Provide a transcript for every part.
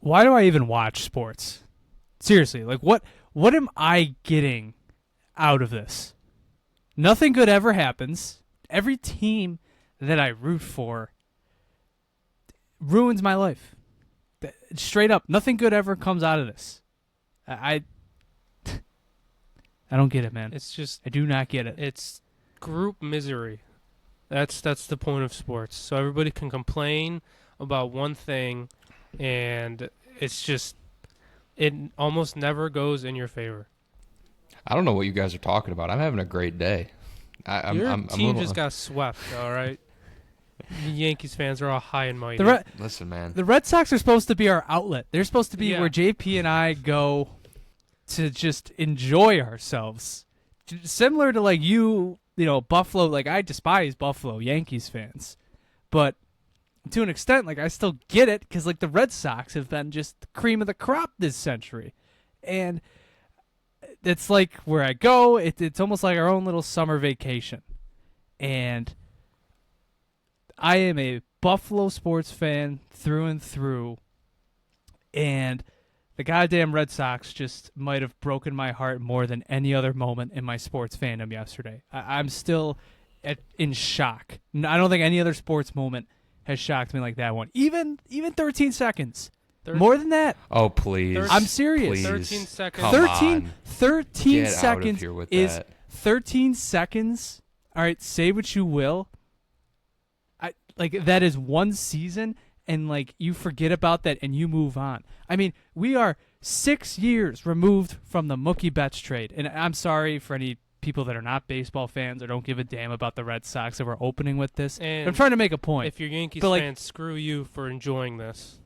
why do I even watch sports? Seriously, like what am I getting out of this? Nothing good ever happens. Every team that I root for ruins my life. Straight up, nothing good ever comes out of this. I don't get it, man. It's just I do not get it. It's group misery. That's the point of sports. So everybody can complain about one thing, and it's just it almost never goes in your favor. I don't know what you guys are talking about. I'm having a great day. Your team just got swept, all right? The Yankees fans are all high and mighty. Listen, man. The Red Sox are supposed to be our outlet. They're supposed to be where JP and I go to just enjoy ourselves. Similar to like you know, Buffalo. Like I despise Buffalo Yankees fans, but to an extent, like I still get it because like the Red Sox have been just the cream of the crop this century, and it's like where I go. It's almost like our own little summer vacation, and I am a Buffalo sports fan through and through, and the goddamn Red Sox just might have broken my heart more than any other moment in my sports fandom yesterday. I'm still in shock. I don't think any other sports moment has shocked me like that one. Even 13 seconds. More than that. Oh, please. I'm serious. Please. 13 seconds. Come on. 13 Get seconds out of here with is that. 13 seconds. All right, say what you will. Like that is one season, and like you forget about that and you move on. I mean, we are 6 years removed from the Mookie Betts trade, and I'm sorry for any people that are not baseball fans or don't give a damn about the Red Sox that we're opening with this. And I'm trying to make a point. If you're Yankees But, like, fans, screw you for enjoying this.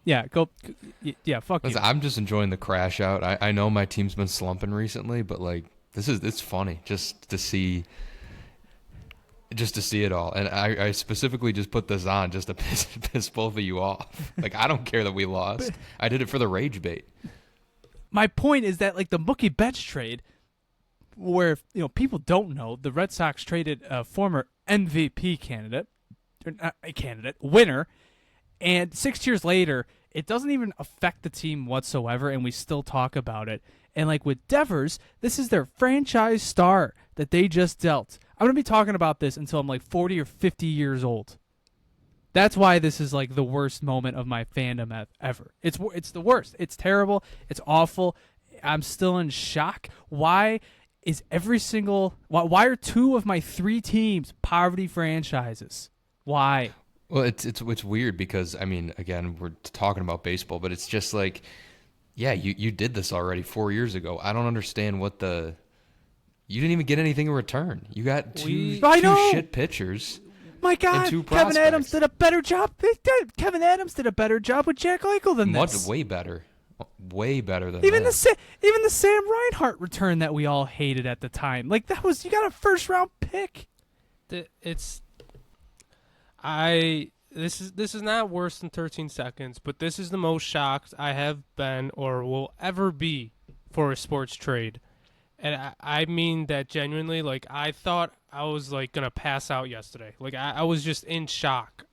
Yeah, fuck Listen, you. I'm just enjoying the crash out. I know my team's been slumping recently, but like it's funny just to see it all. And I specifically just put this on just to piss both of you off. Like I don't care that we lost. I did it for the rage bait. My point is that like the Mookie Betts trade, where you know people don't know, the Red Sox traded a former MVP candidate, or not a candidate winner. And 6 years later, it doesn't even affect the team whatsoever, and we still talk about it. And like with Devers, this is their franchise star that they just dealt. I'm going to be talking about this until I'm like 40 or 50 years old. That's why this is like the worst moment of my fandom ever. It's the worst. It's terrible. It's awful. I'm still in shock. Why are two of my three teams poverty franchises? Why? Well, it's weird because, I mean, again, we're talking about baseball, but it's just like, yeah, you did this already 4 years ago. I don't understand you didn't even get anything in return. You got two shit pitchers. My God, and two Kevyn Adams prospects. did a better job. Kevyn Adams did a better job with Jack Eichel than this. Way better than Even that. the Sam Reinhart return that we all hated at the time. Like you got a first round pick. This is not worse than 13 seconds, but this is the most shocked I have been or will ever be for a sports trade. And I mean that genuinely. Like, I thought I was, like, going to pass out yesterday. Like, I was just in shock.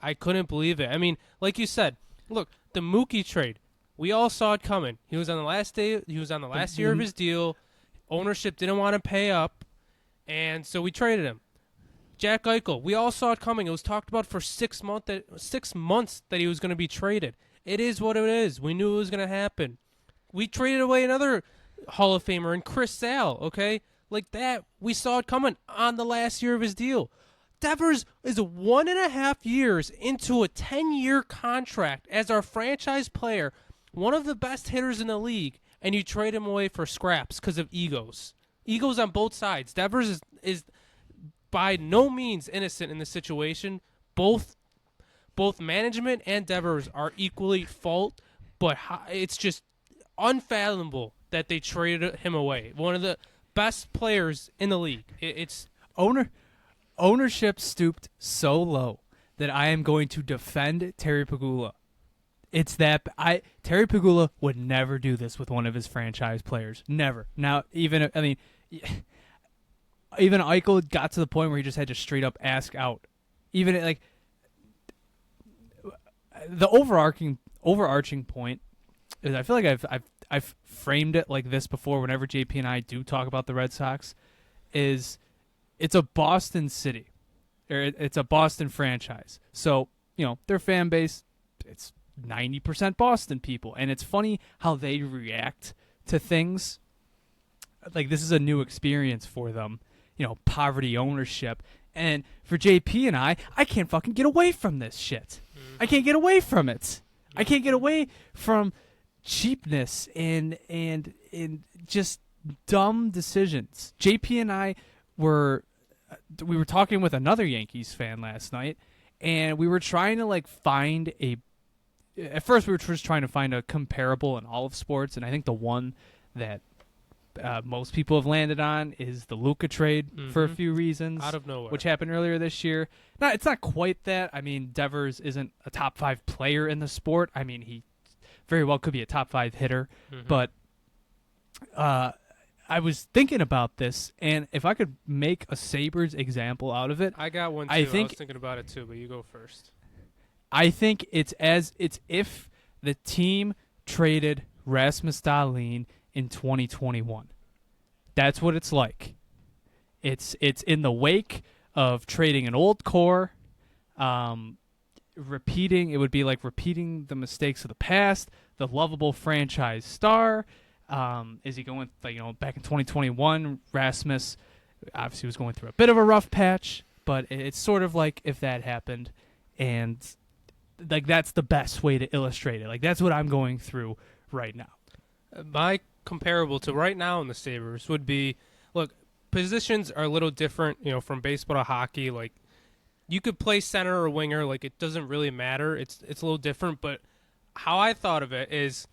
I couldn't believe it. I mean, like you said, look, the Mookie trade, we all saw it coming. He was on the last year of his deal. Ownership didn't want to pay up, and so we traded him. Jack Eichel, we all saw it coming. It was talked about for 6 months that he was going to be traded. It is what it is. We knew it was going to happen. We traded away another Hall of Famer in Chris Sale, okay? Like that, we saw it coming on the last year of his deal. Devers is 1.5 years into a 10-year contract as our franchise player, one of the best hitters in the league, and you trade him away for scraps because of egos. Egos on both sides. Devers is by no means innocent in the situation. Both management and Devers are equally at fault, but it's just unfathomable that they traded him away. One of the best players in the league. It's ownership stooped so low that I am going to defend Terry Pegula. It's that Terry Pegula would never do this with one of his franchise players. Never. Now, even Eichel got to the point where he just had to straight up ask out. Even like the overarching overarching point is I feel like I've framed it like this before. Whenever JP and I do talk about the Red Sox, is it's a Boston city, or it's a Boston franchise. So their fan base, it's 90% Boston people, and it's funny how they react to things. Like, this is a new experience for them, poverty ownership. And for JP and I can't fucking get away from this shit. I can't get away from it. I can't get away from cheapness and just dumb decisions. JP and I were talking with another Yankees fan last night, and we were trying to find at first we were just trying to find a comparable in all of sports, and I think the one that most people have landed on is the Luka trade for a few reasons. Out of nowhere. Which happened earlier this year. It's not quite that. I mean, Devers isn't a top 5 player in the sport. I mean, he very well could be a top 5 hitter. But I was thinking about this, and if I could make a Sabres example out of it. I got one too. I was thinking about it too, but you go first. I think it's if the team traded Rasmus Dahlin in 2021. That's what it's like. It's in the wake of trading an old core, repeating. It would be like repeating the mistakes of the past. The lovable franchise star. Is he going back in 2021? Rasmus obviously was going through a bit of a rough patch, but it's sort of like if that happened, and that's the best way to illustrate it. That's what I'm going through right now. My comparable to right now in the Sabres would be, look, positions are a little different, from baseball to hockey. Like, you could play center or winger, it doesn't really matter. It's a little different, but how I thought of it is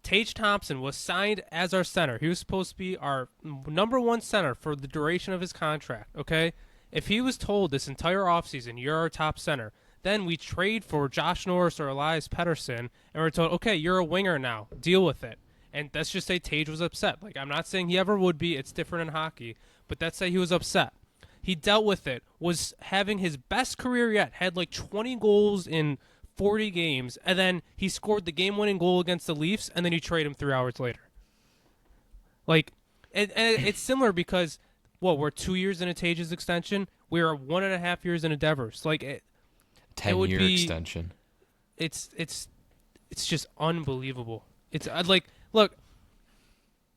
Tage Thompson was signed as our center. He was supposed to be our number 1 center for the duration of his contract, okay? If he was told this entire offseason, you're our top center, then we trade for Josh Norris or Elias Pettersson, and we're told, okay, you're a winger now. Deal with it. And let's just say Tage was upset. I'm not saying he ever would be. It's different in hockey. But let's say he was upset. He dealt with it, was having his best career yet, had 20 goals in 40 games, and then he scored the game-winning goal against the Leafs, and then you trade him 3 hours later. And it's similar because, we're 2 years into Tage's extension. We are 1.5 years into Devers. 10-year extension. It's just unbelievable. It's look,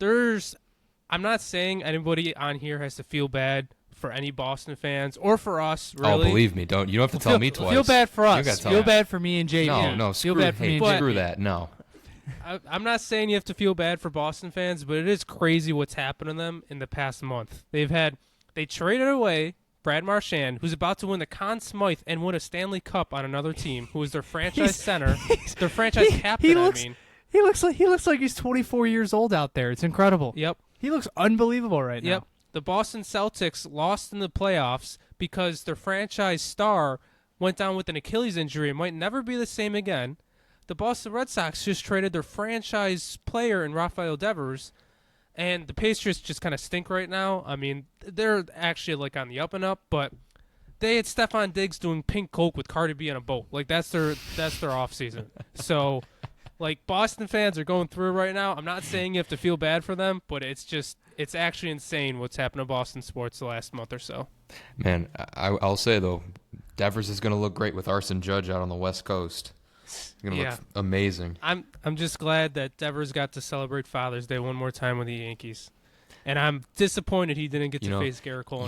I'm not saying anybody on here has to feel bad for any Boston fans or for us, really. Oh, believe me, you don't have to tell me twice. Feel bad for us. Feel bad for me and JP. No, feel bad for me. Screw that. No. I'm not saying you have to feel bad for Boston fans, but it is crazy what's happened to them in the past month. They traded away Brad Marchand, who's about to win the Conn Smythe and win a Stanley Cup on another team, who is their franchise center, their franchise captain. He looks like he's 24 years old out there. It's incredible. Yep. He looks unbelievable right now. Yep. The Boston Celtics lost in the playoffs because their franchise star went down with an Achilles injury and might never be the same again. The Boston Red Sox just traded their franchise player in Rafael Devers, and the Patriots just kind of stink right now. I mean, they're actually on the up and up, but they had Stephon Diggs doing pink coke with Cardi B on a boat. That's their off season. So, Boston fans are going through it right now. I'm not saying you have to feel bad for them, but it's actually insane what's happened to Boston sports the last month or so. Man, I'll say, though, Devers is going to look great with Arson Judge out on the West Coast. It's going to look amazing. I'm just glad that Devers got to celebrate Father's Day one more time with the Yankees. And I'm disappointed he didn't get to face Garrett Cole.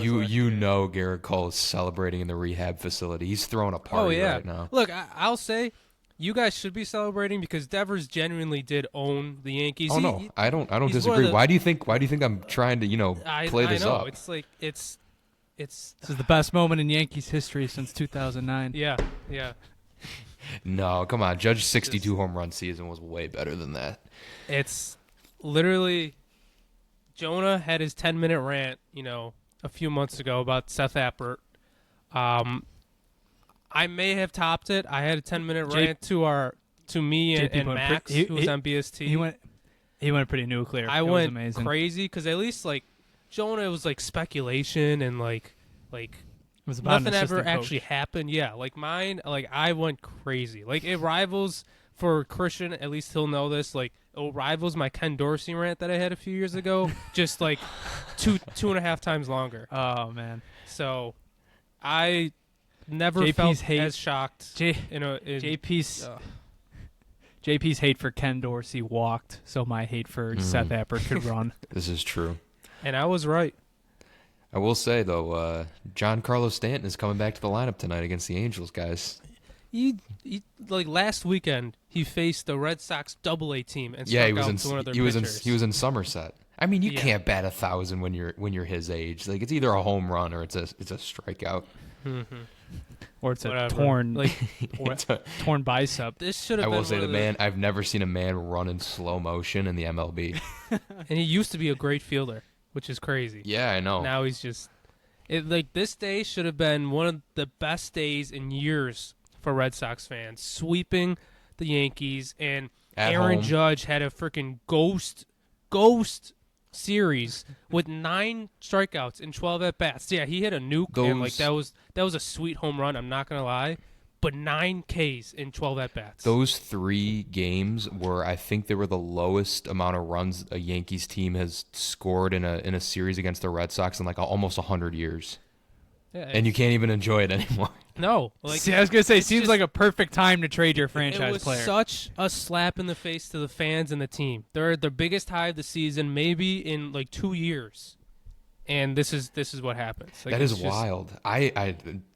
Garrett Cole is celebrating in the rehab facility. He's throwing a party right now. Look, I'll say you guys should be celebrating because Devers genuinely did own the Yankees. Oh no, I don't disagree. Why do you think I'm trying to play this up? It's it's this is the best moment in Yankees history since 2009. Yeah. No, come on. Judge's 62 home run season was way better than that. It's literally Jonah had his 10-minute rant, a few months ago about Seth Appert. I may have topped it. I had a 10-minute rant to me and Max, who was on BST. He went pretty nuclear. I went crazy because at least Jonah was speculation and it was about nothing ever actually happened. Yeah, mine, I went crazy. It rivals for Christian, at least he'll know this. Like, it rivals my Ken Dorsey rant that I had a few years ago, just like two and a half times longer. Oh man. So, I never JP's felt hate- as shocked. JP's hate for Ken Dorsey walked, so my hate for Seth Apper could run. This is true. And I was right. I will say, though, John Carlos Stanton is coming back to the lineup tonight against the Angels, guys. He like last weekend, he faced the Red Sox Double-A team and Yeah, struck out to one of their he pitchers. was in Somerset. I mean, you Yeah. can't bat 1,000 when you're his age. Like, it's either a home run or it's a strikeout. Or it's Whatever. a torn It's a- torn bicep. This should I have been will say, one of I've never seen a man run in slow motion in the MLB. and he used to be a great fielder, which is crazy. Yeah, I know. Now he's just like this day should have been one of the best days in years for Red Sox fans, sweeping the Yankees, and At Aaron home. Judge had a freaking ghost series with 9 strikeouts and 12 at bats. Yeah, he hit a nuke, and like that was a sweet home run. I'm not gonna lie, but 9 Ks in 12 at bats. Those 3 games were, I think, they were the lowest amount of runs a Yankees team has scored in a series against the Red Sox in like almost 100 years. Yeah, And you can't even enjoy it anymore. no, like See, I was gonna say, it's seems just- like a perfect time to trade your it franchise was player. such a slap in the face to the fans and the team. They're at their biggest high of the season, maybe in like 2 years, and this is what happens. Like, That it's is just- wild. I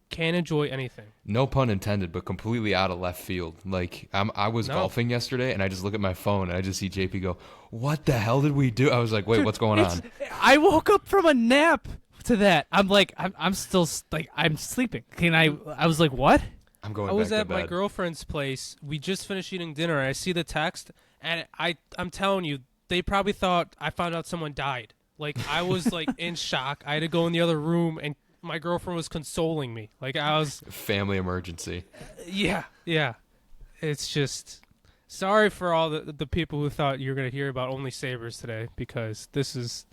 Can't enjoy anything. no pun intended, but completely out of left field. Like I was No. golfing yesterday, and I just look at my phone and I just see JP go, "What the hell did we do?" I was like, "Wait, what's going on?" I woke up from a nap to that. I'm like, I'm still like, I'm sleeping. I was like, what? I'm going. I was back at to my bed. girlfriend's place. We just finished eating dinner, and I see the text, and I'm telling you, they probably thought I found out someone died. Like, I was like in shock. I had to go in the other room, and my girlfriend was consoling me. Like, I was, Family emergency. yeah. It's just sorry for all the people who thought you were going to hear about only Sabres today, because this is.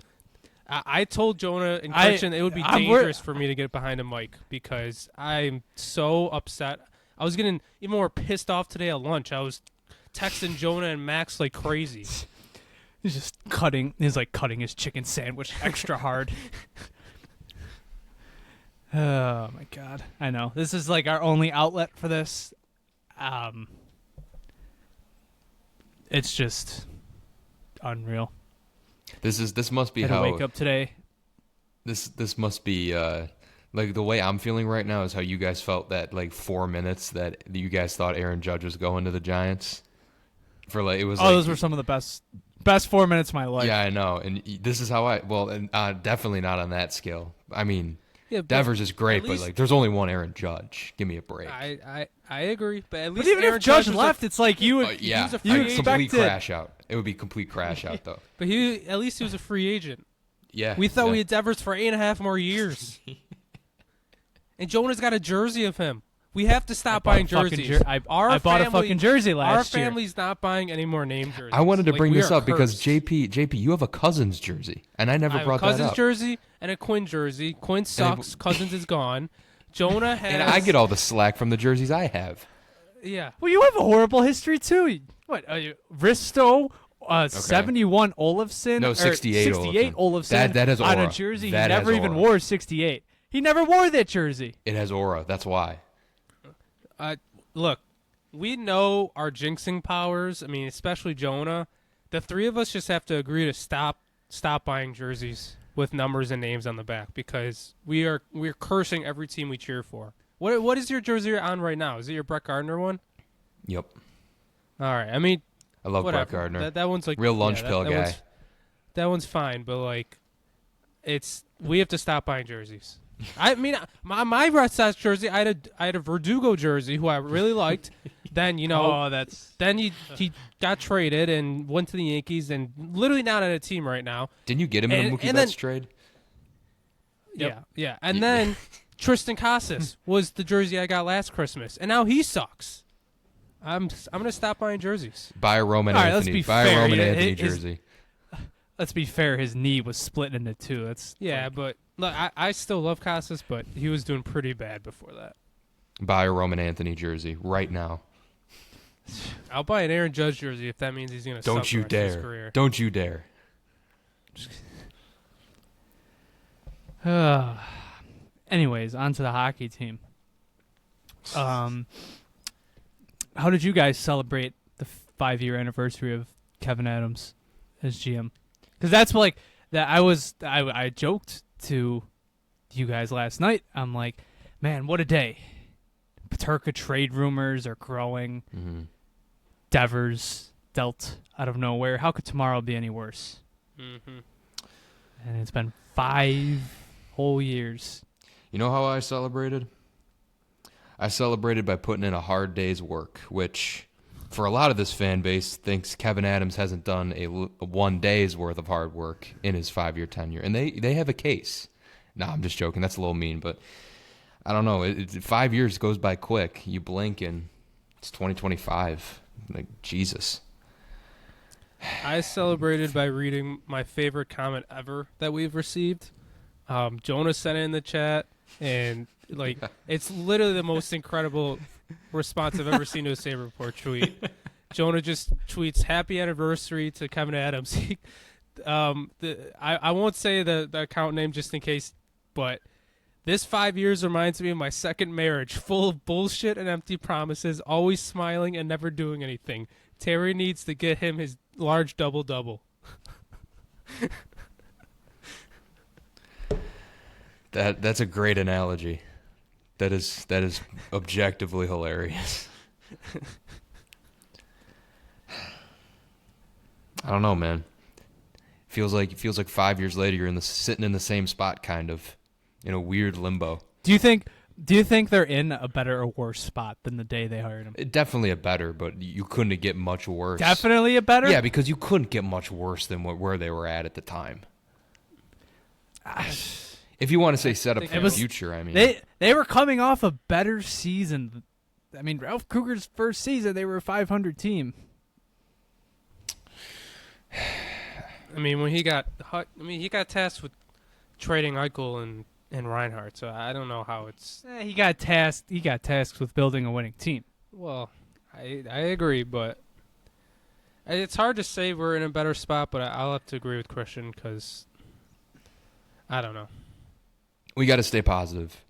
I told Jonah and Christian it would be dangerous for me to get behind a mic because I'm so upset. I was getting even more pissed off today at lunch. I was texting Jonah and Max like crazy. He's just cutting. He's like cutting his chicken sandwich extra hard. Oh my god! I know this is like our only outlet for this. It's just unreal. This must be I had how to wake up today. This must be like the way I'm feeling right now is how you guys felt that like 4 minutes that you guys thought Aaron Judge was going to the Giants for like it was. Those were some of the best 4 minutes of my life. Yeah, I know, and this is how and definitely not on that scale. I mean, Yeah, but Devers is great, at but least- like there's only one Aaron Judge. Give me a break. I agree, but at But least even Aaron if Judge was left, it's like you. Yeah, was a you free complete expected- crash out. It would be complete crash out though. but at least he was a free agent. Yeah, We thought yeah. we had Devers for 8.5 more years. And Jonah's got a jersey of him. We have to stop bought a buying fucking jerseys. I bought a fucking jersey last Our year. family's not buying any more name jerseys. I wanted to Like, bring we this are up because cursed. JP, you have a Cousins jersey, and I never I have a brought that Cousins up. jersey and a Quinn jersey. Quinn sucks. Cousins is gone. Jonah has. And I get all the slack from the jerseys I have. Yeah. Well, you have a horrible history too. What? Risto, 71 Olafson. No, or 68 68 Olafson. That has on aura. a jersey That he never has even aura. wore. 68. He never wore that jersey. It has aura. That's why. Look, we know our jinxing powers. I mean, especially Jonah. The three of us just have to agree to stop buying jerseys with numbers and names on the back because we're cursing every team we cheer for. What is your jersey on right now? Is it your Brett Gardner one? Yep. All right. I mean, I love whatever. Brett Gardner. That one's like Real lunch pill that guy. that one's fine, but like, we have to stop buying jerseys. I mean, my Red Sox jersey, I had a Verdugo jersey who I really liked. Then then he got traded and went to the Yankees and literally not on a team right now. Didn't you get him in a And- Mookie and Betts then- trade? Yeah. And then Tristan Casas was the jersey I got last Christmas, and now he sucks. I'm gonna stop buying jerseys. Buy a Roman All right, let's Anthony. be Buy fair. a Roman Yeah, Anthony his- jersey. Let's be fair. His knee was split into two. That's But look, I still love Casas, but he was doing pretty bad before that. Buy a Roman Anthony jersey right now. I'll buy an Aaron Judge jersey if that means he's going to suck the rest of his career. Don't you dare. Anyways, on to the hockey team. How did you guys celebrate the 5-year anniversary of Kevyn Adams as GM? Because that's like that. I joked to you guys last night. I'm like, man, what a day. Peterka trade rumors are growing. Mm-hmm. Devers dealt out of nowhere. How could tomorrow be any worse? Mm-hmm. And it's been 5 whole years. You know how I celebrated? I celebrated by putting in a hard day's work, which for a lot of this fan base thinks Kevyn Adams hasn't done a 1 day's worth of hard work in his 5-year tenure. And they have a case. No, I'm just joking. That's a little mean, but I don't know. 5 years goes by quick. You blink and it's 2025. Like, Jesus. I celebrated by reading my favorite comment ever that we've received. Jonah sent it in the chat, and like it's literally the most incredible response I've ever seen to a Sabre Report tweet. Jonah just tweets, "Happy anniversary to Kevyn Adams." I won't say the account name just in case, but this 5 years reminds me of my second marriage, full of bullshit and empty promises, always smiling and never doing anything. Terry needs to get him his large double-double. That's a great analogy. That is objectively hilarious. I don't know, man. Feels like 5 years later you're sitting in the same spot, kind of, in a weird limbo. Do you think they're in a better or worse spot than the day they hired him? Definitely a better, but you couldn't get much worse. Definitely a better? Yeah, because you couldn't get much worse than where they were at the time. If you want to say set up for the future, I mean. They were coming off a better season. I mean, Ralph Kruger's first season, they were a 500 team. I mean, he got tasked with trading Eichel and Reinhardt, so I don't know how it's. He got tasked with building a winning team. Well, I agree, but it's hard to say we're in a better spot. But I'll have to agree with Christian because I don't know. We got to stay positive.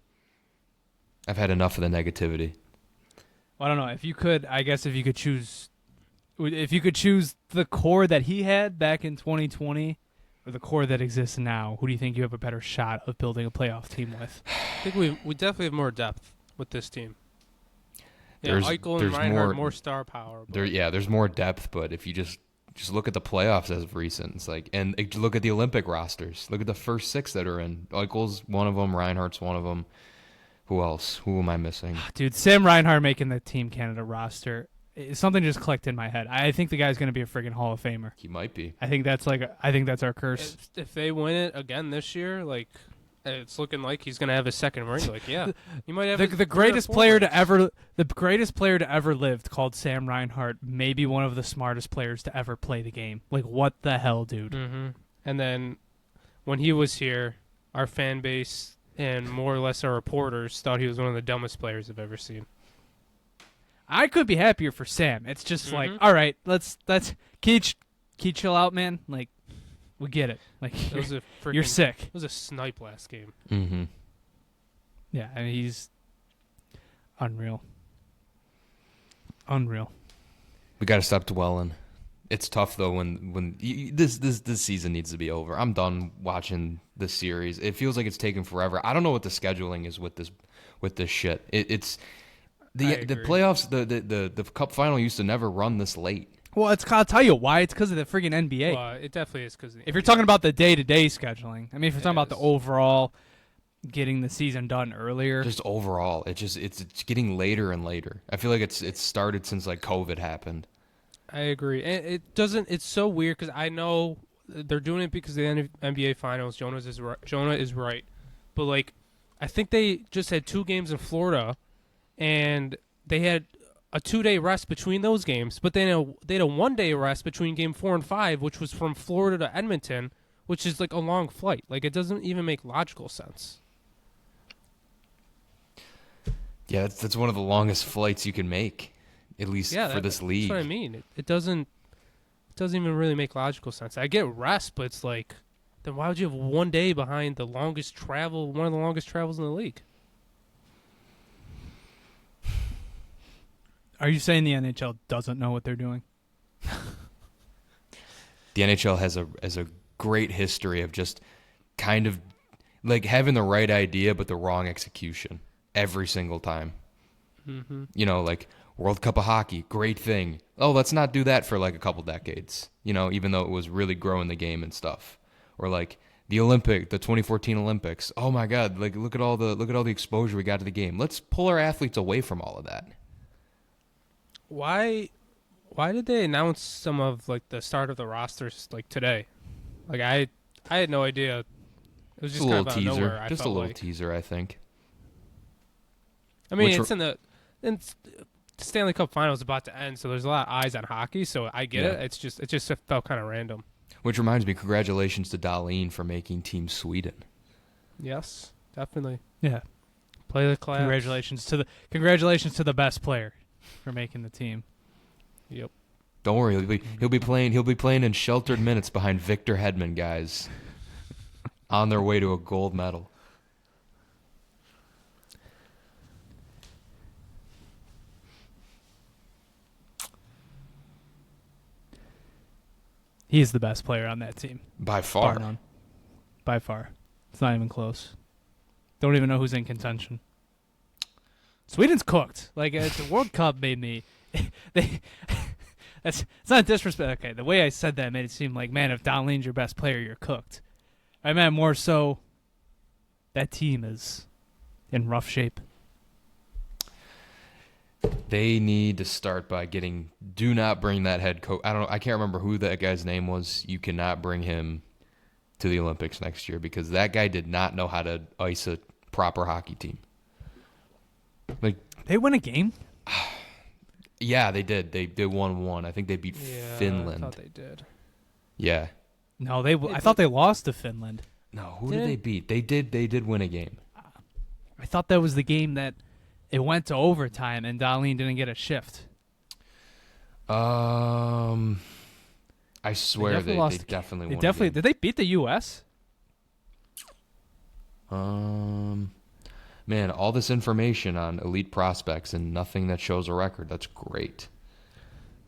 I've had enough of the negativity. Well, I don't know if you could choose the core that he had back in 2020. Or the core that exists now, who do you think you have a better shot of building a playoff team with? I think we definitely have more depth with this team. Yeah, Eichel and Reinhardt more star power. There's more depth, but if you just look at the playoffs as of recent, it's like, and look at the Olympic rosters. Look at the first 6 that are in. Eichel's one of them. Reinhardt's one of them. Who else? Who am I missing? Dude, Sam Reinhart making the Team Canada roster. Something just clicked in my head. I think the guy's going to be a friggin' Hall of Famer. He might be. I think that's our curse. If they win it again this year, like it's looking like he's going to have his second ring. Like, yeah, he might have the greatest player to ever lived, called Sam Reinhart, maybe one of the smartest players to ever play the game. Like, what the hell, dude? Mm-hmm. And then when he was here, our fan base and more or less our reporters thought he was one of the dumbest players I've ever seen. I could be happier for Sam. It's just like, all right, let's can you chill out, man? Like, we get it. Like, you're sick. It was a snipe last game. Mm-hmm. Yeah, I mean, he's unreal. We got to stop dwelling. It's tough though when this season needs to be over. I'm done watching this series. It feels like it's taken forever. I don't know what the scheduling is with this shit. It's. The playoffs, the Cup final used to never run this late. Well, I'll tell you why. It's because of the friggin' NBA. Well, it definitely is because. If you're talking about the day-to-day scheduling, I mean, if you're talking about the overall getting the season done earlier, just overall, it's getting later and later. I feel like it's started since like COVID happened. I agree, and it doesn't. It's so weird because I know they're doing it because of the NBA finals. Jonah is right, but like, I think they just had 2 games in Florida. And they had a 2-day rest between those games, but then they had a 1-day rest between game 4 and 5, which was from Florida to Edmonton, which is like a long flight. Like, it doesn't even make logical sense. Yeah, that's one of the longest flights you can make. at least Yeah, for this league. That's what I mean. It doesn't even really make logical sense. I get rest, but it's like, then why would you have 1 day behind one of the longest travels in the league? Are you saying the NHL doesn't know what they're doing? The NHL has a great history of just kind of like having the right idea but the wrong execution every single time. Mm-hmm. You know, like World Cup of Hockey, great thing. Oh, let's not do that for like a couple decades. You know, even though it was really growing the game and stuff. Or like the 2014 Olympics. Oh my God, like look at all the exposure we got to the game. Let's pull our athletes away from all of that. Why did they announce some of like the start of the rosters like today? Like I had no idea. It was just a kind little of out of teaser. nowhere, Just a little teaser, I think. I mean, it's in Stanley Cup Final is about to end, so there's a lot of eyes on hockey. So I get it. It just felt kind of random. Which reminds me, congratulations to Dahlin for making Team Sweden. Yes, definitely. Yeah. Play the class. Congratulations to the best player for making the team. Yep. Don't worry, he'll be playing in sheltered minutes behind Victor Hedman, guys. On their way to a gold medal. He's the best player on that team. By far. Bar none. By far. It's not even close. Don't even know who's in contention. Sweden's cooked. Like, the World Cup made me... it's not disrespect. Okay, the way I said that made it seem like, man, if Dahlin's your best player, you're cooked. I meant more so that team is in rough shape. They need to start by do not bring that head coach. I can't remember who that guy's name was. You cannot bring him to the Olympics next year because that guy did not know how to ice a proper hockey team. Like, they win a game? Yeah, they did. They won one. I think they beat Finland. I thought they did. Yeah. No, I thought they lost to Finland. No, who did they beat? They did win a game. I thought that was the game that it went to overtime and Dahlin didn't get a shift. I swear they definitely won. Did they beat the U.S.? Man, all this information on elite prospects and nothing that shows a record. That's great.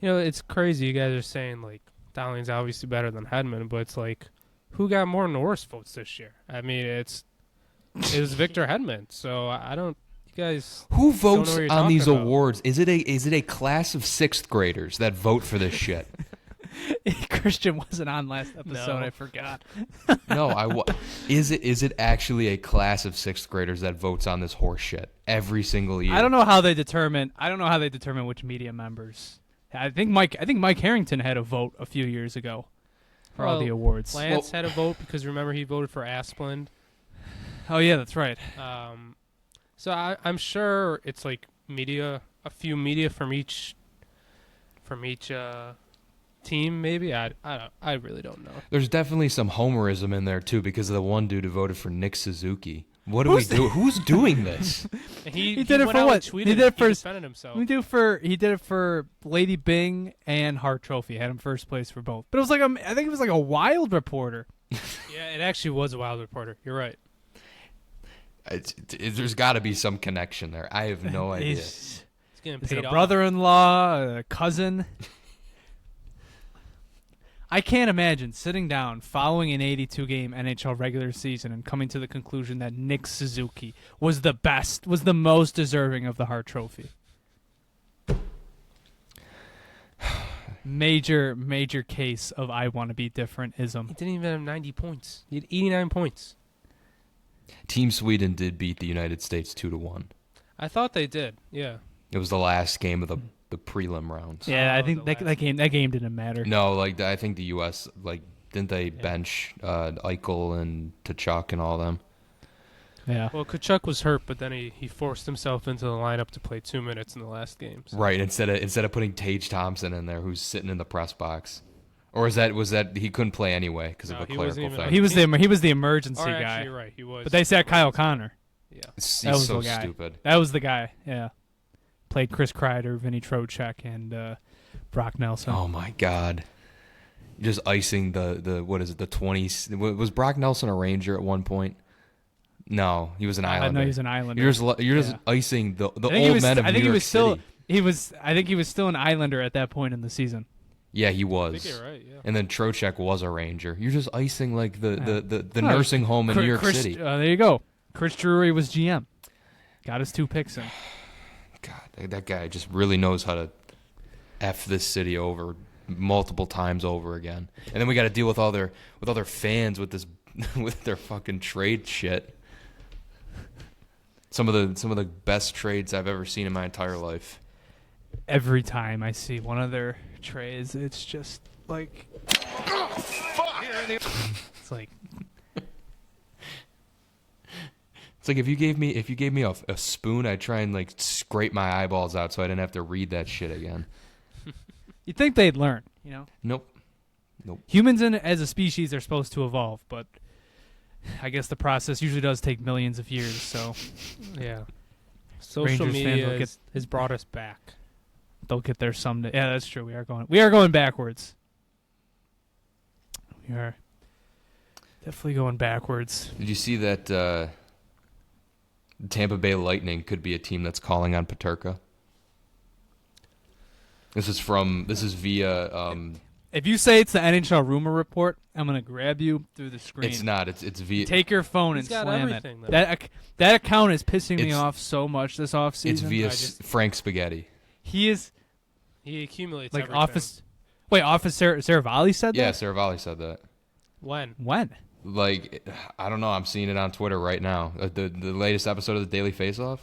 You know, it's crazy. You guys are saying like Dahlin's obviously better than Hedman, but it's like, who got more Norris votes this year? I mean, it was Victor Hedman. So I don't. You guys, who votes on these about. awards? Is it a class of 6th graders that vote for this shit? Christian wasn't on last episode. No. I forgot. No, is it actually a class of 6th graders that votes on this horse shit every single year? I don't know how they determine which media members. I think Mike Harrington had a vote a few years ago for all the awards. Lance had a vote because remember he voted for Asplund. Oh yeah, that's right. So I'm sure it's like a few media from each team, maybe. I really don't know. There's definitely some homerism in there too because of the one dude who voted for Nick Suzuki. What do we do? Who's doing this? He did it for what? He did it for defended himself. He did it for Lady Bing and Hart Trophy. Had him first place for both. But it was like I think it was like a Wild reporter. Yeah, it actually was a Wild reporter. You're right. There's got to be some connection there. I have no idea. He's getting Is paid it a off. brother-in-law, a cousin? I can't imagine sitting down following an 82-game NHL regular season and coming to the conclusion that Nick Suzuki was the most deserving of the Hart Trophy. Major case of I want to be different-ism. He didn't even have 90 points. He had 89 points. Team Sweden did beat the United States 2-1. I thought they did. Yeah. It was the last game of the prelim rounds. Yeah, I think the that game didn't matter. No, I think the U.S. didn't they bench Eichel and Tkachuk and all them? Yeah. Well, Tkachuk was hurt, but then he forced himself into the lineup to play 2 minutes in the last game. So. Right, instead of putting Tage Thompson in there, who's sitting in the press box. Or was that he couldn't play anyway because of a clerical thing? He was the emergency guy. Actually, you're right, he was. But they said Kyle Connor. Yeah, He's that was so the guy. stupid. That was the guy. Yeah. played Chris Kreider, Vinny Trocheck, and Brock Nelson. Oh my God. Just icing the what is it, the 20s. Was Brock Nelson a Ranger at one point? No, he was an Islander. No, he was an Islander. You're just icing the old men of New York City. I think he was still an Islander at that point in the season. Yeah, he was. I think you're right, yeah. And then Trocheck was a Ranger. You're just icing like the nursing home in New York City. There you go. Chris Drury was GM. Got his 2 picks in. God, that guy just really knows how to F this city over multiple times over again. And then we got to deal with all their fans with this with their fucking trade shit. Some of the best trades I've ever seen in my entire life. Every time I see one of their trades, it's just like, it's like if you gave me a spoon, I'd try and like scrape my eyeballs out so I didn't have to read that shit again. You'd think they'd learn, Nope. Humans as a species are supposed to evolve, but I guess the process usually does take millions of years. So yeah, social Rangers media has brought us back. They'll get there someday. Yeah, that's true. We are going backwards. We are definitely going backwards. Did you see that Tampa Bay Lightning could be a team that's calling on Peterka? This is via. If you say it's the NHL rumor report, I'm gonna grab you through the screen. It's not. It's via. Take your phone and slam it. That account is pissing me off so much this offseason. It's via Frank Spaghetti. He accumulates like everything. Officer Saravalli said that? Yeah, Saravalli said that. When? Like, I don't know. I'm seeing it on Twitter right now. The latest episode of the Daily Faceoff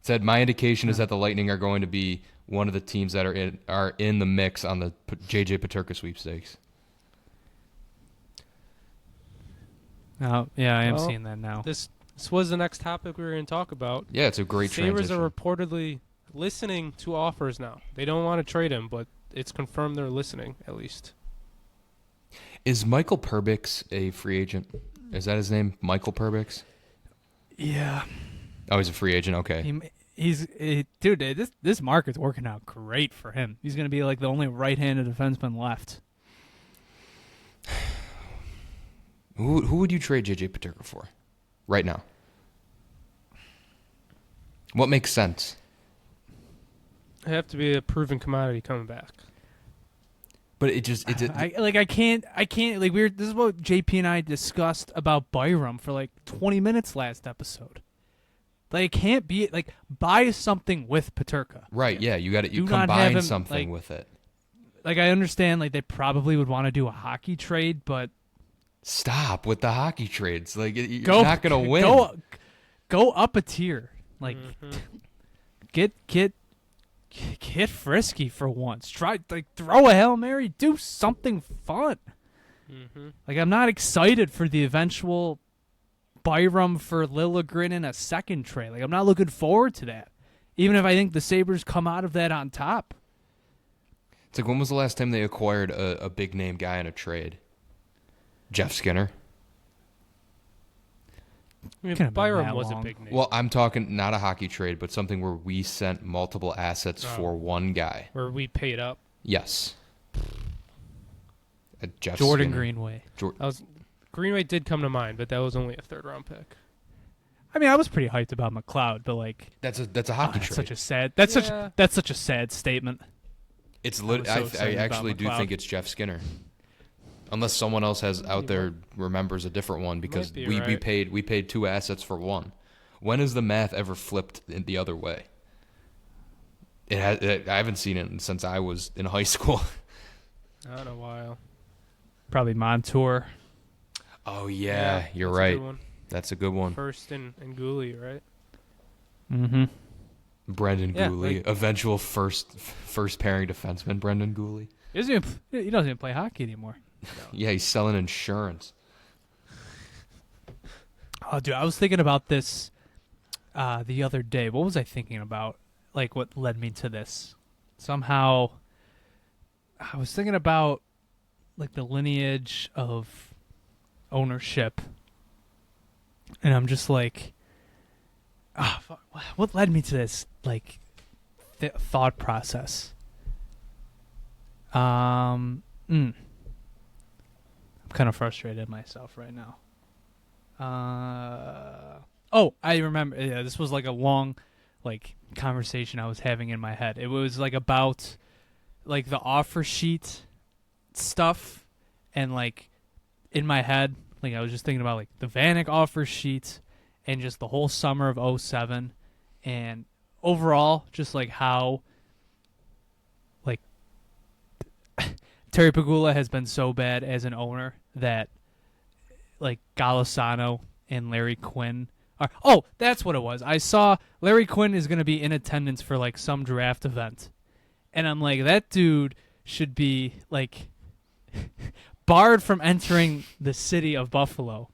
said my indication is that the Lightning are going to be one of the teams that are in the mix on the JJ Peterka sweepstakes. Oh, yeah, I am seeing that now. This was the next topic we were going to talk about. Yeah, it's a great transition. Sabres are reportedly listening to offers now. They don't want to trade him, but it's confirmed they're listening, at least. Is Michael Perbix a free agent? Is that his name? Michael Perbix? Yeah. Oh, he's a free agent? Okay. Dude, this market's working out great for him. He's going to be like the only right-handed defenseman left. Who would you trade JJ Peterka for right now? What makes sense? It have to be a proven commodity coming back. But I can't like this is what JP and I discussed about Byram for like 20 minutes last episode. Like, it can't be like buy something with Peterka. Right, yeah, you combine something with it. Like, I understand like they probably would want to do a hockey trade, but stop with the hockey trades. Like, you're not going to win. Go up a tier. Like, get frisky for once. Try throw a Hail Mary. Do something fun. Like, I'm not excited for the eventual Byram for Liljegren in a second trade. Like, I'm not looking forward to that. Even if I think the Sabres come out of that on top. It's like, when was the last time they acquired a big name guy in a trade? Jeff Skinner. I mean, Byram was a big name. Well, I'm talking not a hockey trade, but something where we sent multiple assets for one guy. Where we paid up. Yes. Jeff Jordan Skinner. Greenway. Greenway did come to mind, but that was only a third-round pick. I mean, I was pretty hyped about McLeod, but like that's a hockey trade. That's such a sad statement. It's I actually do think it's Jeff Skinner. Unless someone else remembers a different one, because we paid two assets for one. When has the math ever flipped the other way? I haven't seen it since I was in high school. Not in a while. Probably Montour. Oh yeah, you're right. That's a good one. First and Gooley, right? Mm-hmm. Brendan Gooley, eventual first pairing defenseman. Brendan Gooley. He doesn't even play hockey anymore. No. Yeah, he's selling insurance. Oh, dude, I was thinking about this the other day. What was I thinking about? Like, what led me to this? Somehow, I was thinking about like the lineage of ownership, and I'm just like, what led me to this like thought process? I'm kind of frustrated at myself right now. I remember. Yeah, this was like a long, like conversation I was having in my head. It was like about like the offer sheet stuff, and like in my head, like I was just thinking about like the Vanek offer sheet, and just the whole summer of '07, and overall, just like how like Terry Pegula has been so bad as an owner that like Golisano and Larry Quinn are. Oh, that's what it was. I saw Larry Quinn is going to be in attendance for like some draft event, and I'm like, that dude should be like barred from entering the city of Buffalo.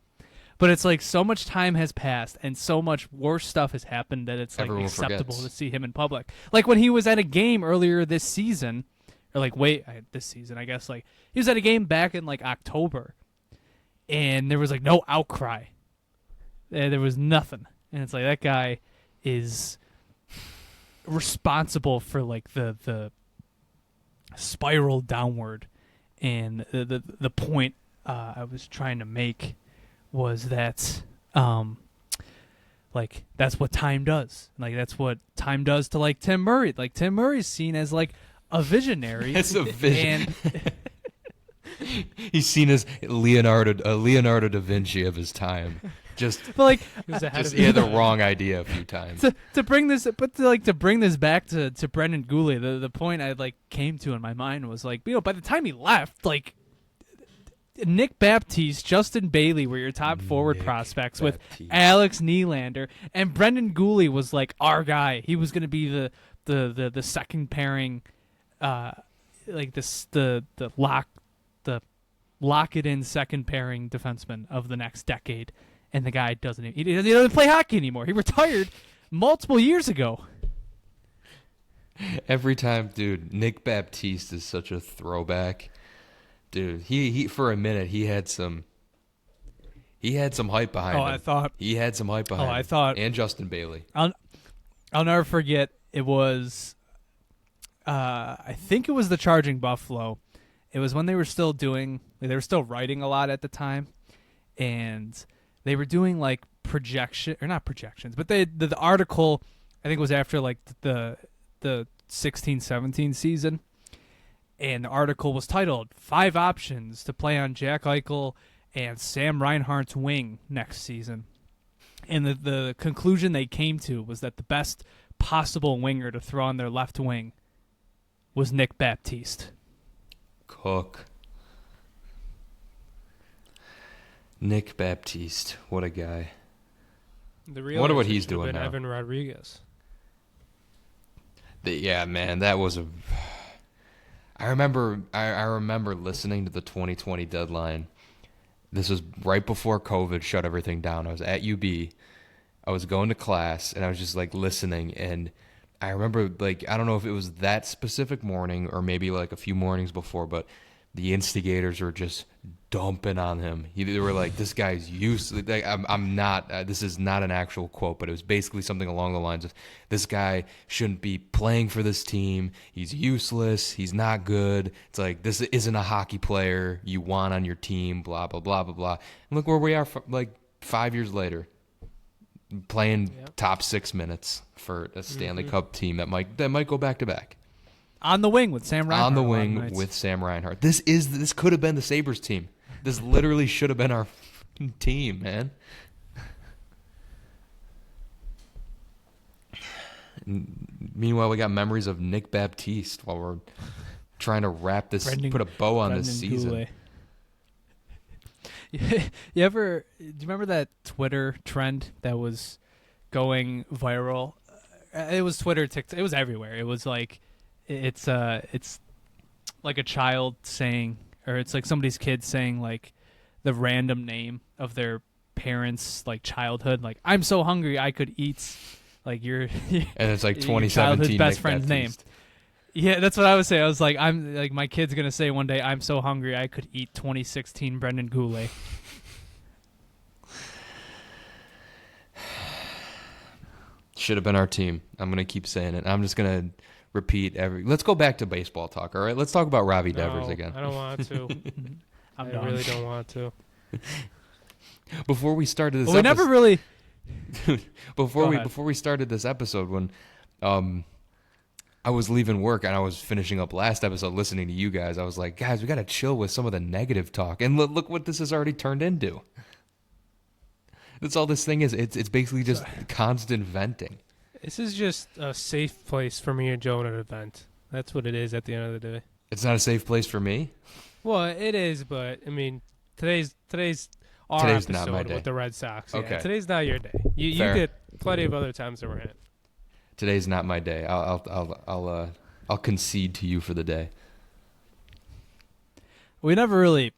But it's like so much time has passed and so much worse stuff has happened that it's like Everyone acceptable forgets. to see him in public. Like when he was at a game earlier this season, or like this season, I guess. Like he was at a game back in like October, and there was like no outcry. There was nothing, and it's like that guy is responsible for like the spiral downward. And the point I was trying to make was that like that's what time does. Like that's what time does to like Tim Murray. Like Tim Murray's seen as like a visionary. It's a vision. And He's seen as Leonardo da Vinci of his time. Just but like He was ahead just of he had his the time. wrong idea a few times. to bring this, but to bring this back to Brendan Goulet, the point I like came to in my mind was like, by the time he left, like Nick Baptiste, Justin Bailey were your top forward Nick prospects with Baptiste. Alex Nylander, and Brendan Goulet was like our guy. He was going to be the second pairing, like the lock it in second pairing defenseman of the next decade. And the guy doesn't play hockey anymore. He retired multiple years ago. Every time, dude, Nick Baptiste is such a throwback. Dude, he for a minute he had some hype behind him. He had some hype behind him. I thought- And Justin Bailey. I'll never forget. It was, I think it was the Charging Buffalo. It was when they were still writing a lot at the time, and they were doing like not projections, but the article I think was after like the 16-17 season, and the article was titled 5 options to play on Jack Eichel and Sam Reinhart's wing next season. And the conclusion they came to was that the best possible winger to throw on their left wing was Nick Baptiste. Cook. Nick Baptiste, what a guy. The real Wonder what answer he's should have doing been now. Evan Rodriguez. Yeah, man, that was a. I remember listening to the 2020 deadline. This was right before COVID shut everything down. I was at UB. I was going to class, and I was just like listening. And I remember, like, I don't know if it was that specific morning or maybe like a few mornings before, but the instigators were just dumping on him. They were like, "This guy's useless." Like, I'm not. This is not an actual quote, but it was basically something along the lines of, "This guy shouldn't be playing for this team. He's useless. He's not good. It's like this isn't a hockey player you want on your team." Blah blah blah blah blah. And look where we are. Like 5 years later, playing top 6 minutes for a Stanley Cup team that might go back to back. On the wing with Sam Reinhart. On the a lot of wing nights. with Sam Reinhart. This could have been the Sabres team. This literally should have been our team, man. Meanwhile, we got memories of Nick Baptiste while we're trying to wrap this, put a bow on this season. Goulet. Do you remember that Twitter trend that was going viral? It was Twitter, TikTok. It was everywhere. It was like, it's like a child saying, or it's like somebody's kid saying like the random name of their parents' like childhood. Like, I'm so hungry I could eat like your And it's like your 2017 childhood best Nick friend's name. Baptiste. Yeah, that's what I was saying. I was like, I'm like, my kid's gonna say one day, I'm so hungry I could eat 2016 Brendan Goulet. Should have been our team. I'm going to keep saying it. I'm just going to repeat let's go back to baseball talk, all right? Let's talk about Ravi Devers again. I don't want to. I really don't want to. Before we started this we never really before we started this episode, when I was leaving work and I was finishing up last episode listening to you guys, I was like, guys, we got to chill with some of the negative talk. And look what this has already turned into. That's all this thing is. It's basically just constant venting. This is just a safe place for me and Joe at an event. That's what it is at the end of the day. It's not a safe place for me? Well, it is, but, I mean, today's our episode not my day. with the Red Sox. Okay. Yeah, today's not your day. You get plenty of other times that we're in. Today's not my day. I'll concede to you for the day. We never really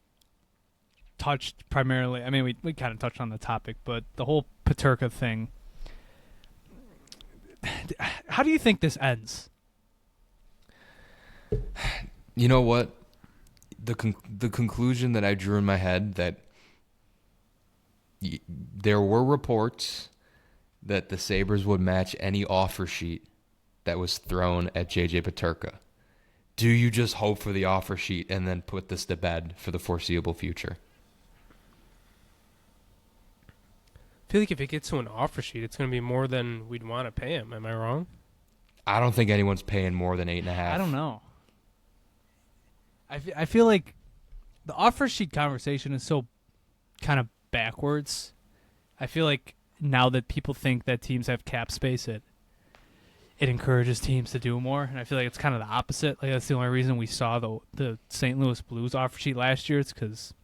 touched primarily. I mean, we kind of touched on the topic, but the whole Peterka thing. How do you think this ends? You know what? The conclusion that I drew in my head, that there were reports that the Sabres would match any offer sheet that was thrown at JJ Peterka. Do you just hope for the offer sheet and then put this to bed for the foreseeable future? I feel like if it gets to an offer sheet, it's going to be more than we'd want to pay him. Am I wrong? I don't think anyone's paying more than 8.5. I don't know. I feel like the offer sheet conversation is so kind of backwards. I feel like now that people think that teams have cap space, it encourages teams to do more, and I feel like it's kind of the opposite. Like, that's the only reason we saw the St. Louis Blues offer sheet last year. It's because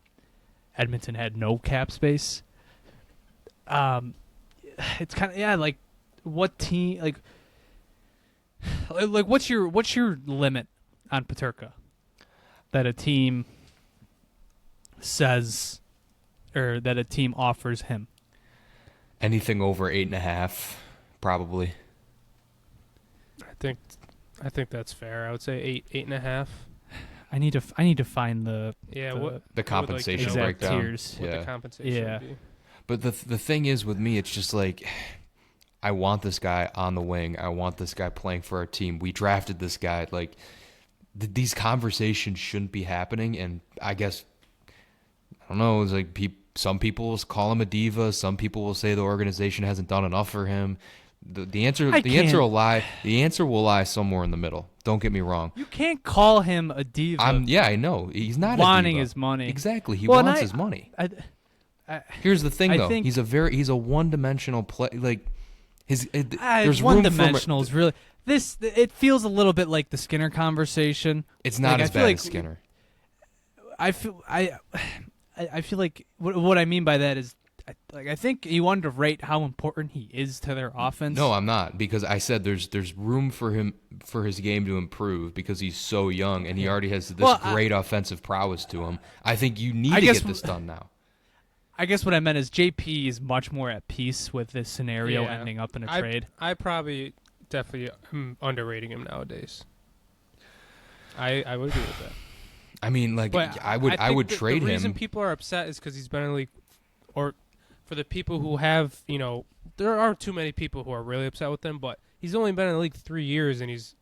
Edmonton had no cap space. It's kind of like what team like what's your limit on Peterka that a team says, or that a team offers him? Anything over 8.5, probably. I think that's fair. I would say 8.5. I need to find the compensation breakdown. Tiers. What the compensation would be. But the thing is with me, it's just like, I want this guy on the wing. I want this guy playing for our team. We drafted this guy. Like, these conversations shouldn't be happening. And I guess, I don't know, it's like some people will call him a diva. Some people will say the organization hasn't done enough for him. The answer will lie. The answer will lie somewhere in the middle. Don't get me wrong. You can't call him a diva. I know. He's not wanting a diva. his money. Exactly. He wants his money. Here's the thing, though. He's a one-dimensional play. Like, there's one-dimensional is really this. It feels a little bit like the Skinner conversation. It's not as bad as Skinner. I feel like what I mean by that is, I think you underrate how important he is to their offense. No, I'm not, because I said there's room for him, for his game to improve, because he's so young and he already has this great offensive prowess to him. I think you need to get this done now. I guess what I meant is JP is much more at peace with this scenario ending up in a trade. I probably definitely am underrating him nowadays. I would agree with that. I mean, like, I would trade him. The reason people are upset is because he's been in the league, or for the people who have, there aren't too many people who are really upset with him, but he's only been in the league 3 years, and he's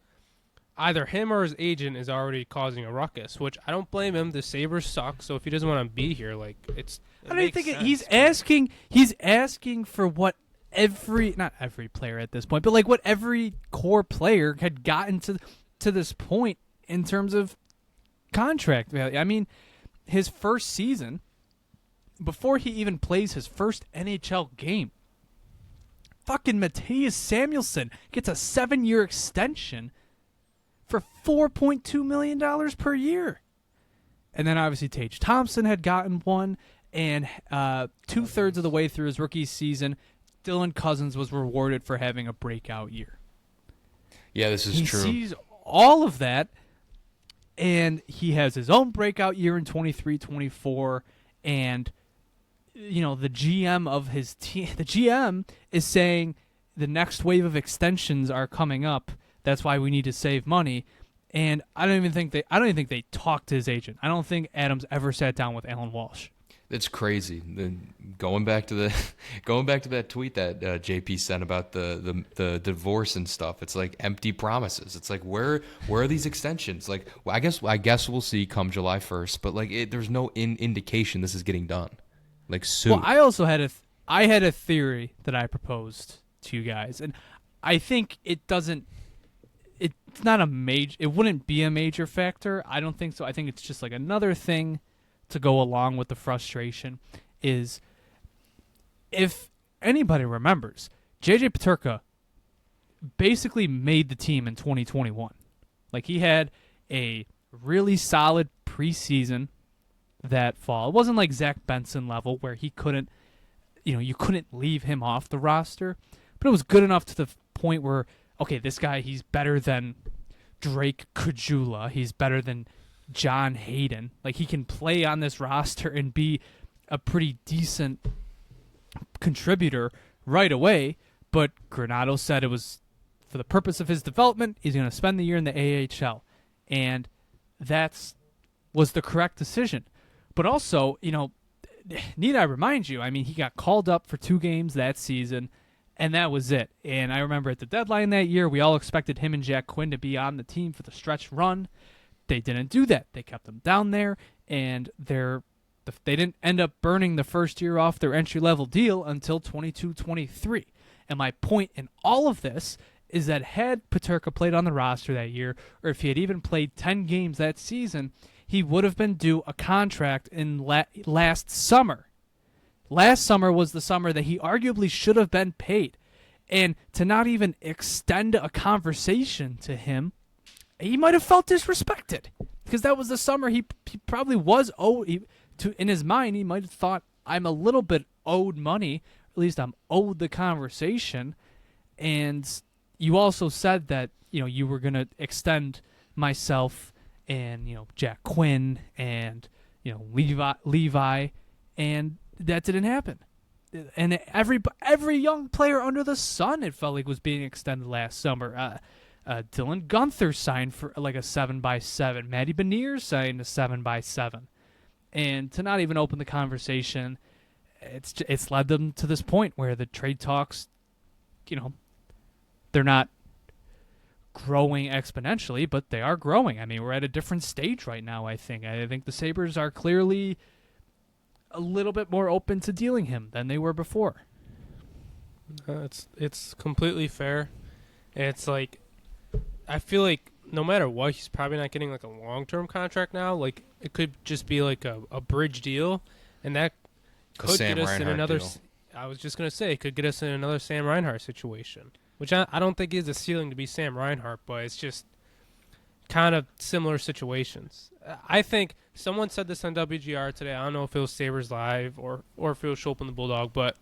either him or his agent is already causing a ruckus, which I don't blame him. The Sabres suck, so if he doesn't want to be here, like, I don't think he's asking for what not every player at this point, but like what every core player had gotten to this point in terms of contract value. I mean, his first season, before he even plays his first NHL game, fucking Matthias Samuelsson gets a 7-year extension for $4.2 million per year. And then obviously Tage Thompson had gotten one, and 2/3 of the way through his rookie season, Dylan Cousins was rewarded for having a breakout year. Yeah, this is true. He sees all of that, and he has his own breakout year in 23-24, and the GM of his team, the GM is saying the next wave of extensions are coming up. That's why we need to save money. And I don't even think they talked to his agent. I don't think Adams ever sat down with Alan Walsh. It's crazy. Going back to that tweet that JP sent about the divorce and stuff. It's like empty promises. It's like where are these extensions? Like well, I guess we'll see come July 1st. But like there's no indication this is getting done. Like soon. Well, I also had a theory that I proposed to you guys, and I think it doesn't. It's not a major. It wouldn't be a major factor. I don't think so. I think it's just like another thing to go along with the frustration. Is if anybody remembers, JJ Peterka basically made the team in 2021. Like he had a really solid preseason that fall. It wasn't like Zach Benson level where he couldn't, you couldn't leave him off the roster, but it was good enough to the point where, okay, this guy, he's better than Drake Kajula. He's better than John Hayden. Like he can play on this roster and be a pretty decent contributor right away. But Granato said it was for the purpose of his development. He's going to spend the year in the AHL, and was the correct decision. But also, need I remind you, I mean, he got called up for 2 games that season, and that was it. And I remember at the deadline that year, we all expected him and Jack Quinn to be on the team for the stretch run. They didn't do that. They kept them down there, and they didn't end up burning the first year off their entry-level deal until 22-23. And my point in all of this is that had Peterka played on the roster that year, or if he had even played 10 games that season, he would have been due a contract in last summer. Last summer was the summer that he arguably should have been paid. And to not even extend a conversation to him, he might have felt disrespected. Because that was the summer he probably was owed. In his mind, he might have thought, I'm a little bit owed money. At least I'm owed the conversation. And you also said that, you were going to extend myself and, Jack Quinn and, Levi, and that didn't happen. And every young player under the sun, it felt like, was being extended last summer. Dylan Gunther signed for like a 7x7. Matty Beniers signed a 7x7. And to not even open the conversation, it's led them to this point where the trade talks, they're not growing exponentially, but they are growing. I mean, we're at a different stage right now, I think. I think the Sabres are clearly a little bit more open to dealing him than they were before. It's completely fair. It's like, I feel like no matter what, he's probably not getting like a long-term contract now. Like it could just be like a bridge deal, and that could get us in another. Deal. I was just gonna say it could get us in another Sam Reinhart situation, which I don't think is a ceiling to be Sam Reinhart, but it's just kind of similar situations. I think someone said this on WGR today. I don't know if it was Sabres Live or if it was Schopp and the Bulldog, but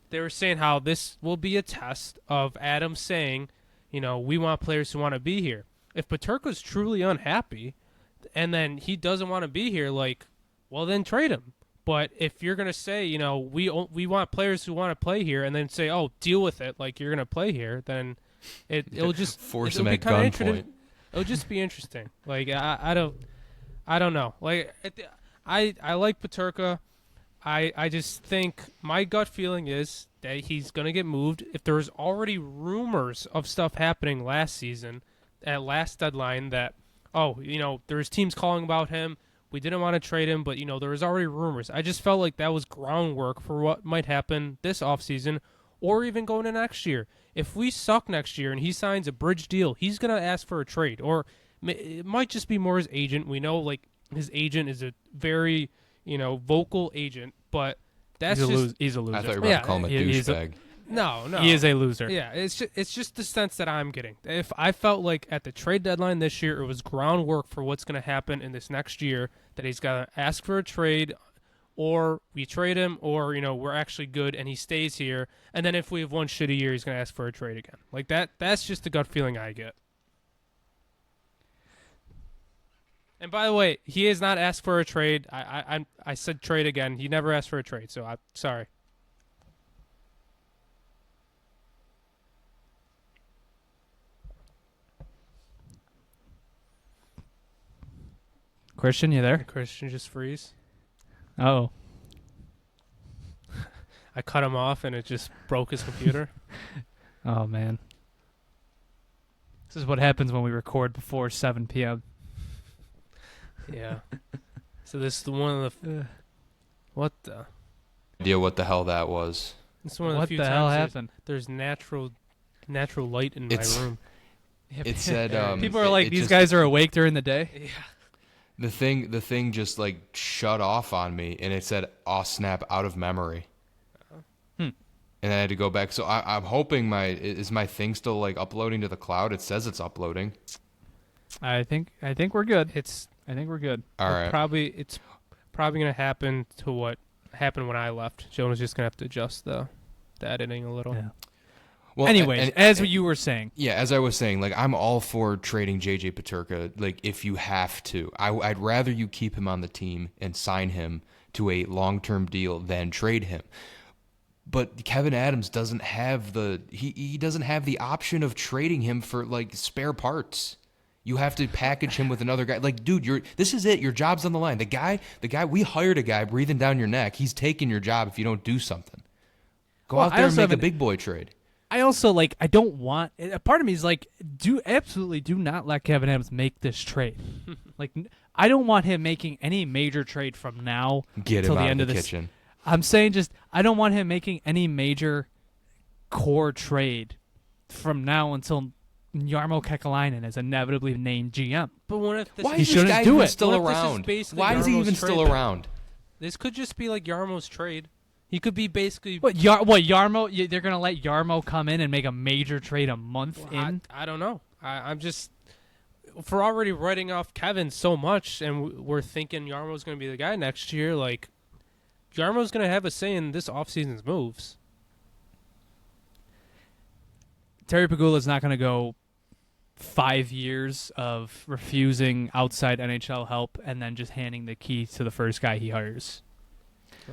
they were saying how this will be a test of Adams saying, we want players who want to be here. If Peterka's truly unhappy and then he doesn't want to be here, well, then trade him. But if you're going to say, we want players who want to play here and then say, oh, deal with it, like you're going to play here, then it'll just force him at gunpoint. It'll just be interesting. Like, I don't know. Like, I like Peterka. I just think my gut feeling is that he's going to get moved. If there was already rumors of stuff happening last season, at last deadline, that, there's teams calling about him. We didn't want to trade him, but, there was already rumors. I just felt like that was groundwork for what might happen this offseason or even going into next year. If we suck next year and he signs a bridge deal, he's going to ask for a trade. Or it might just be more his agent. We know, his agent is a very, vocal agent, but that's he's a loser. I thought you were about to call him a douchebag. No. He is a loser. Yeah, it's just the sense that I'm getting. If I felt like at the trade deadline this year, it was groundwork for what's going to happen in this next year, that he's got to ask for a trade, or we trade him, or, we're actually good and he stays here. And then if we have one shitty year, he's going to ask for a trade again. Like that's just the gut feeling I get. And by the way, he has not asked for a trade. I said trade again. He never asked for a trade, so I'm sorry. Christian, you there? Christian just freeze. Oh. I cut him off and it just broke his computer. Oh man, this is what happens when we record before 7 p.m. Yeah. So this is one of the what the idea what the hell that was. This is one of the What few the hell times happened? there's natural light in my room. It said people are like, these guys are awake during the day. Yeah. The thing just like shut off on me, and it said, "Oh snap, out of memory." And I had to go back. So I'm hoping is my thing still like uploading to the cloud? It says it's uploading. I think we're good. I think we're good. All right. It's probably gonna happen to what happened when I left. Jonah's just gonna have to adjust the editing a little. Yeah. Well, anyways, as you were saying. Yeah, as I was saying, like I'm all for trading JJ Peterka. Like if you have to, I'd rather you keep him on the team and sign him to a long-term deal than trade him. But Kevyn Adams doesn't have he doesn't have the option of trading him for like spare parts. You have to package him with another guy. Like, dude, this is it. Your job's on the line. The guy, we hired a guy breathing down your neck. He's taking your job if you don't do something. Go out there and make a big boy trade. I also I don't want. A part of me is like, absolutely do not let Kevyn Adams make this trade. I don't want him making any major trade from now till the end of the kitchen. I'm saying I don't want him making any major core trade from now until Jarmo Kekalainen is inevitably named GM. But what if why is this guy even still around? Why is he even still around? This could just be like Yarmo's trade. He could be basically. What Jarmo? They're gonna let Jarmo come in and make a major trade a month in? I don't know. I'm just. If we're already writing off Kevin so much, and we're thinking Yarmo's gonna be the guy next year, like Jarmo's going to have a say in this offseason's moves. Terry Pegula's not going to go 5 years of refusing outside NHL help and then just handing the key to the first guy he hires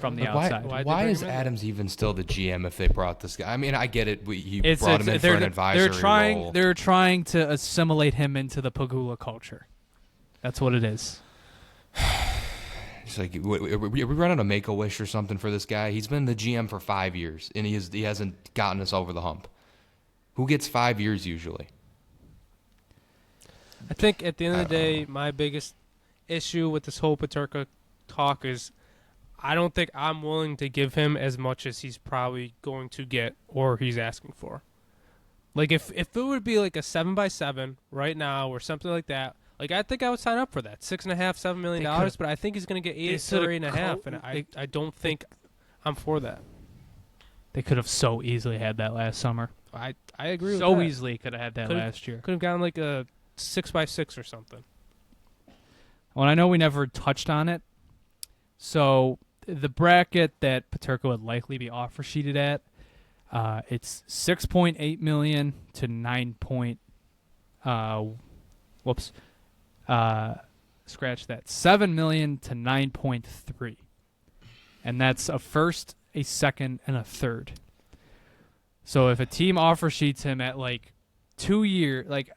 from the outside. Why is Adams even still the GM if they brought this guy? I mean, I get it. You brought him in for an advisory role. They're trying to assimilate him into the Pegula culture. That's what it is. It's like, are we running a Make-A-Wish or something for this guy? He's been the GM for 5 years, and he hasn't gotten us over the hump. Who gets 5 years usually? I think at the end of the day, my biggest issue with this whole Peterka talk is I don't think I'm willing to give him as much as he's probably going to get or he's asking for. Like, if it would be like a 7x7 right now or something like that, like, I think I would sign up for that. $6.5, $7 million, but I think he's going to get 8.5, and I don't think I'm for that. They could have so easily had that last summer. I agree with that. So easily could have had that last year. Could have gotten like a 6x6 or something. Well, I know we never touched on it. So the bracket that Peterka would likely be offer sheeted at, it's $6.8 million to scratch that, $7 million to 9.3, and that's a first, a second, and a third. So if a team offer sheets him at like 2 year, like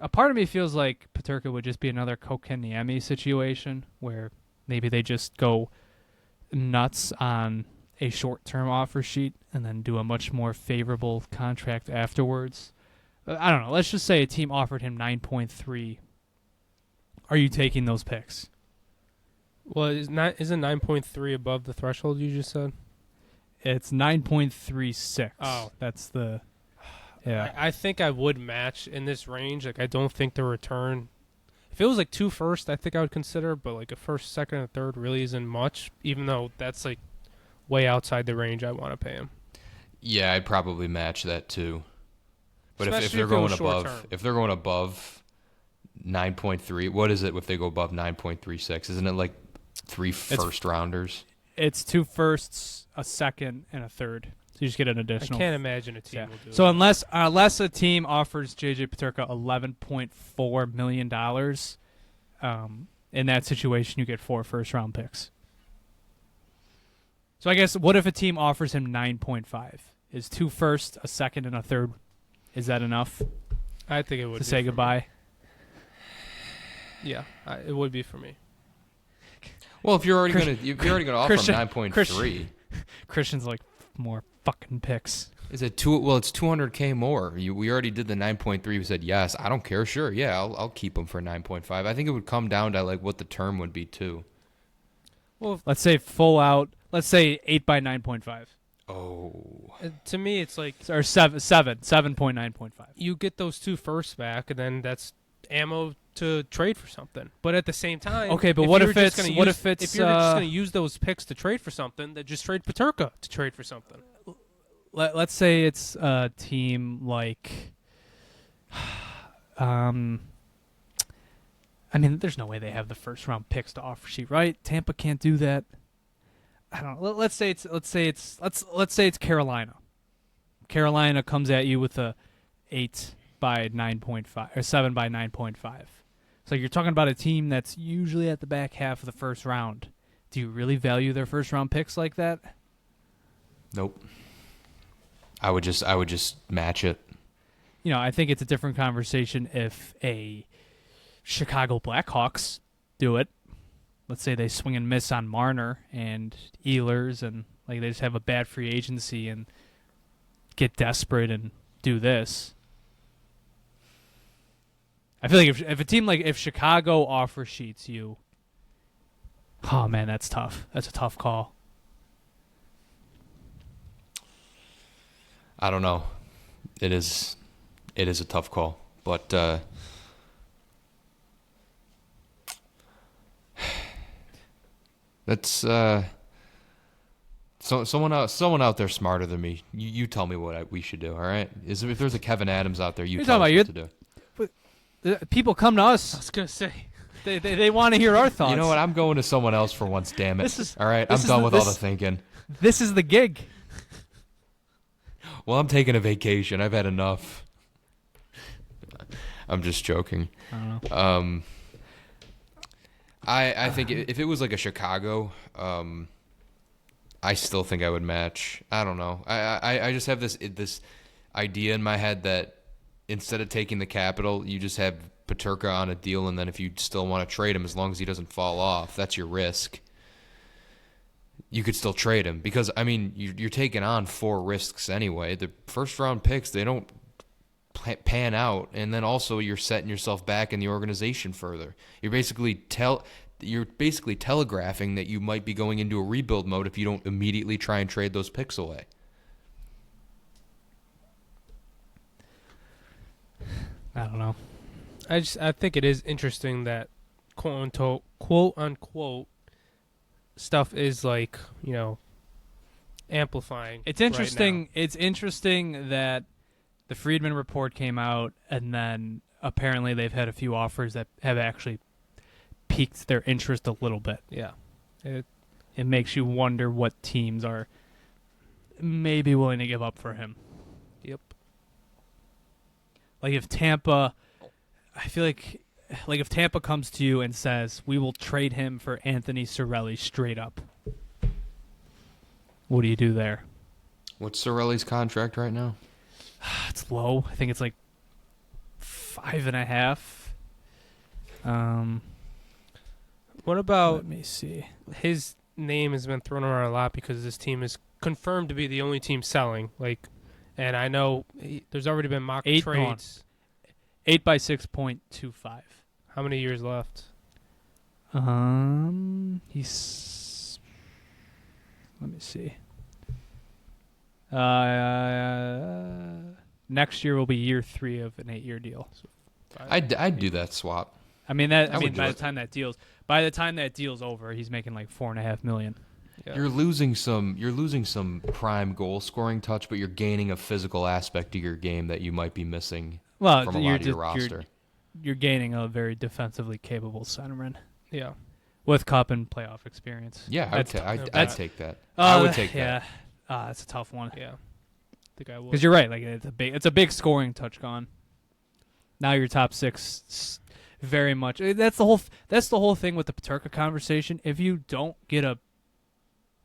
a part of me feels like Peterka would just be another Kokeniemi situation where maybe they just go nuts on a short-term offer sheet and then do a much more favorable contract afterwards. I don't know. Let's just say a team offered him 9.3. Are you taking those picks? Well, isn't 9.3 above the threshold you just said? It's 9.36. Oh, that's the. Yeah, I think I would match in this range. Like, I don't think the return. If it was like 2 first, I think I would consider. But like a first, second, and third really isn't much. Even though that's like way outside the range I want to pay him. Yeah, I'd probably match that too. But if they're going above 9.3, what is it if they go above 9.36? Isn't it like 3 first rounders? It's 2 firsts, a second, and a third. So you just get an additional. I can't imagine a team will do so that. unless a team offers JJ Peterka $11.4 million, in that situation you get 4 first-round picks. So I guess what if a team offers him 9.5? Is 2 firsts, a second, and a third? Is that enough? I think it would to say goodbye. Yeah, it would be for me. Well, if you're already going to offer him 9.3, Christian's like, more fucking picks. Is it two? Well, it's $200K more. We already did the 9.3. We said yes. I don't care. Sure, yeah, I'll keep him for 9.5. I think it would come down to like what the term would be too. Well, let's say full out. Let's say 8 by 9.5. Oh, To me, it's like Or 7.9.5. you get those 2 firsts back, and then that's ammo to trade for something. But at the same time, Okay, but what if you're just it's gonna what use- if it's if you're just going to use those picks to trade for something, then just trade Peterka to trade for something. let's say it's a team like I mean, there's no way they have the first round picks to offer sheet, right? Tampa can't do that. I don't know. Let's say it's Carolina. Carolina comes at you with a 8 by 9.5 or 7 by 9.5. So you're talking about a team that's usually at the back half of the first round. Do you really value their first round picks like that? nope. I would just match it. You know, I think it's a different conversation if a Chicago Blackhawks do it. Let's say they swing and miss on Marner and Ehlers, and like they just have a bad free agency and get desperate and do this. I feel like if a team like if Chicago offer sheets you, oh man, that's tough. That's a tough call. I don't know. It is a tough call, but that's someone out there smarter than me. You tell me what we should do. All right? If there's a Kevyn Adams out there, you tell us what to do. People come to I us. was going to say. They want to hear our thoughts. You know what? I'm going to someone else for once. Damn it! All right, I'm done with all the thinking. This is the gig. Well, I'm taking a vacation. I've had enough. I'm just joking. I don't know. I think if it was like a Chicago, I still think I would match. I don't know. I just have this idea in my head that instead of taking the capital, you just have Peterka on a deal, and then if you still want to trade him, as long as he doesn't fall off, that's your risk. You could still trade him because, I mean, you're taking on 4 risks anyway. The first-round picks, they don't pan out, and then also you're setting yourself back in the organization further. You're basically telegraphing that you might be going into a rebuild mode if you don't immediately try and trade those picks away. I don't know. I think it is interesting that quote unquote stuff is like, you know, amplifying. It's interesting. It's interesting that the Friedman report came out, and then apparently they've had a few offers that have actually piqued their interest a little bit. Yeah. It makes you wonder what teams are maybe willing to give up for him. Yep. Like if Tampa, I feel like if Tampa comes to you and says, we will trade him for Anthony Cirelli straight up, what do you do there? What's Cirelli's contract right now? It's low. I think it's like 5.5. What about Let me see. his name has been thrown around a lot because this team is confirmed to be the only team selling. Like, and I know there's already been mock 8 trades. 8 by 6.25. How many years left? He's. Let me see. Next year will be year 3 of an 8-year deal. So I'd do that swap. I mean that. I would mean, do by it. the time that deal's over, he's making like $4.5 million. Yeah. You're losing some prime goal scoring touch, but you're gaining a physical aspect to your game that you might be missing Well, from a lot of your roster. You're gaining a very defensively capable centerman Yeah. with cup and playoff experience. Yeah, I'd take that. Uh, I would take yeah. that. That's a tough one. Yeah. I think I would. Because you're right. Like it's a big scoring touch gone. Now your top 6 very much. That's the whole thing with the Peterka conversation. If you don't get a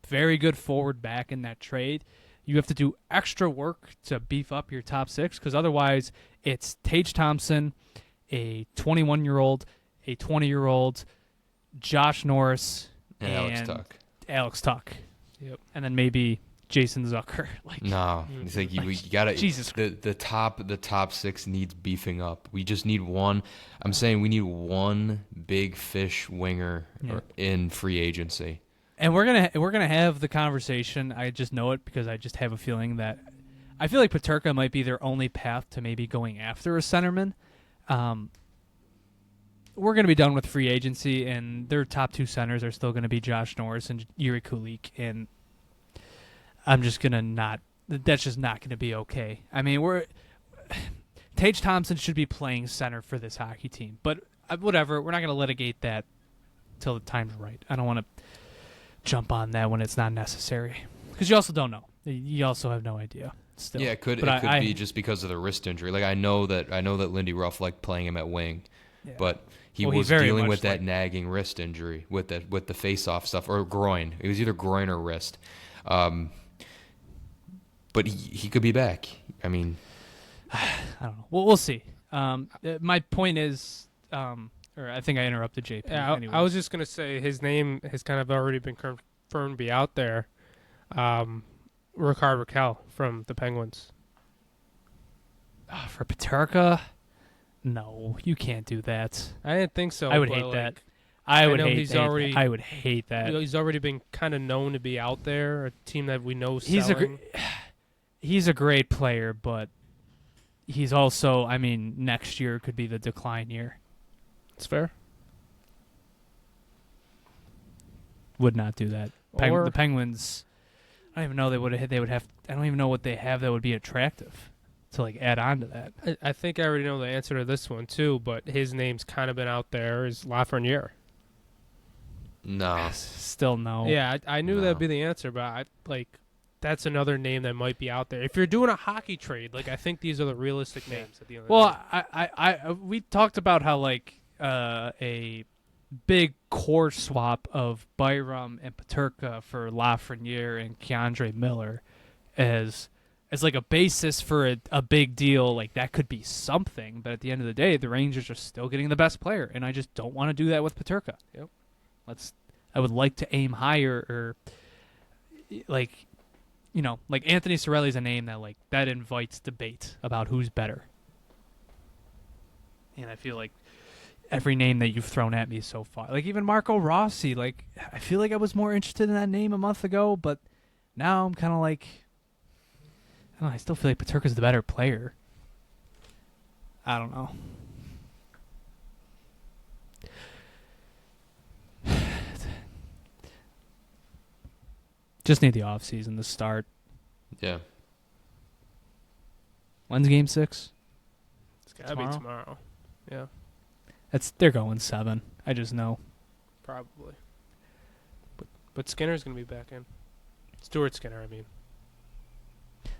very good forward back in that trade, you have to do extra work to beef up your top 6, because otherwise it's Tage Thompson, a 21-year-old, a 20-year-old, Josh Norris, And Alex Tuck. Alex Tuck. Yep. And then maybe Jason Zucker. Like, no, it's like you gotta. Jesus. The top six needs beefing up. We just need one. I'm saying we need one big fish winger in free agency. And we're gonna have the conversation. I just know it because I just have a feeling that I feel like Peterka might be their only path to maybe going after a centerman. We're going to be done with free agency, and their top two centers are still going to be Josh Norris and Yuri Kulik, and I'm just going to not – that's just not going to be okay. I mean, Tage Thompson should be playing center for this hockey team, but whatever. We're not going to litigate that till the time's right. I don't want to jump on that when it's not necessary because you also don't know. You also have no idea. Still. Yeah, it could be just because of the wrist injury. Like I know that Lindy Ruff liked playing him at wing, but he was dealing with that nagging wrist injury with the face-off stuff or groin. It was either groin or wrist. But he could be back. I mean, I don't know. Well, we'll see. My point is, or I think I interrupted JP. Yeah, I was just gonna say his name has kind of already been confirmed to be out there. Rickard Rakell from the Penguins. For Peterka? No, you can't do that. I didn't think so. I would hate that. I would hate that. He's already been kind of known to be out there, a team that we know selling. He's a great player, but he's also, I mean, next year could be the decline year. It's fair. Would not do that. The Penguins... I don't even know they would have. I don't even know what they have that would be attractive to like add on to that. I think I already know the answer to this one too, but his name's kind of been out there. Is Lafreniere? No, still no. Yeah, I knew that'd be the answer, but that's another name that might be out there. If you're doing a hockey trade, like I think these are the realistic names at the end of the day. We talked about how like a big core swap of Byram and Peterka for Lafreniere and Keandre Miller as like a basis for a big deal. Like that could be something, but at the end of the day, the Rangers are still getting the best player, and I just don't want to do that with Peterka. Yep. I would like to aim higher, or like Anthony Cirelli is a name that invites debate about who's better, and I feel like every name that you've thrown at me so far, like even Marco Rossi, like I feel like I was more interested in that name a month ago, but now I'm kind of like, I don't know, I still feel like Peterka's the better player. I don't know. Just need the offseason to start. Yeah. When's Game 6? It's gotta be tomorrow. Yeah. They're going 7. I just know. Probably. But Skinner's going to be back in. Stuart Skinner, I mean.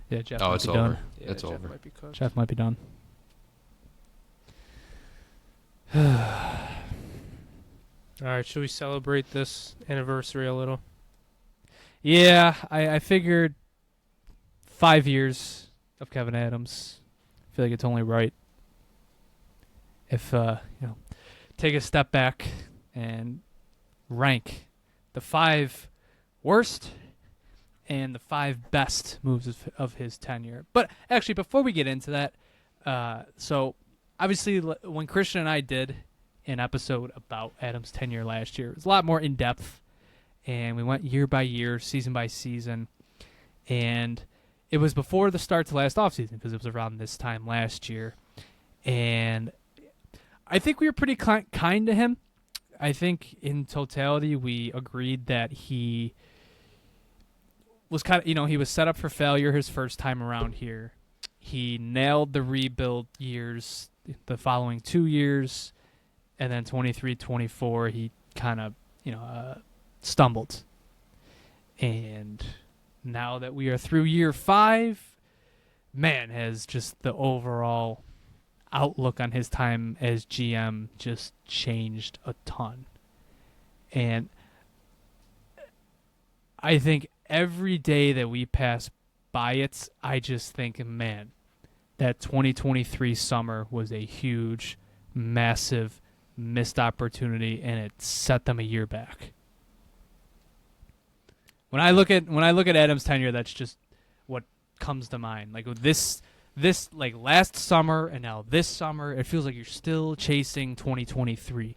Yeah, Jeff might be over. done. Yeah, it's Jeff over. Might be cooked. Jeff might be done. All right, should we celebrate this anniversary a little? Yeah, I figured 5 years of Kevyn Adams. I feel like it's only right. If take a step back and rank the 5 worst and the 5 best moves of his tenure. But actually, before we get into that, so obviously when Christian and I did an episode about Adams' tenure last year, it was a lot more in depth, and we went year by year, season by season, and it was before the start to last offseason because it was around this time last year, and I think we were pretty kind to him. I think in totality we agreed that he was kind of, he was set up for failure his first time around here. He nailed the rebuild years, the following 2 years, and then 23-24 he kind of, stumbled. And now that we are through year 5, man, has just the overall outlook on his time as GM just changed a ton. And I think every day that we pass by it, I just think, man, that 2023 summer was a huge, massive missed opportunity, and it set them a year back. When I look at Adams' tenure, that's just what comes to mind. Like this like last summer and now this summer, it feels like you're still chasing 2023.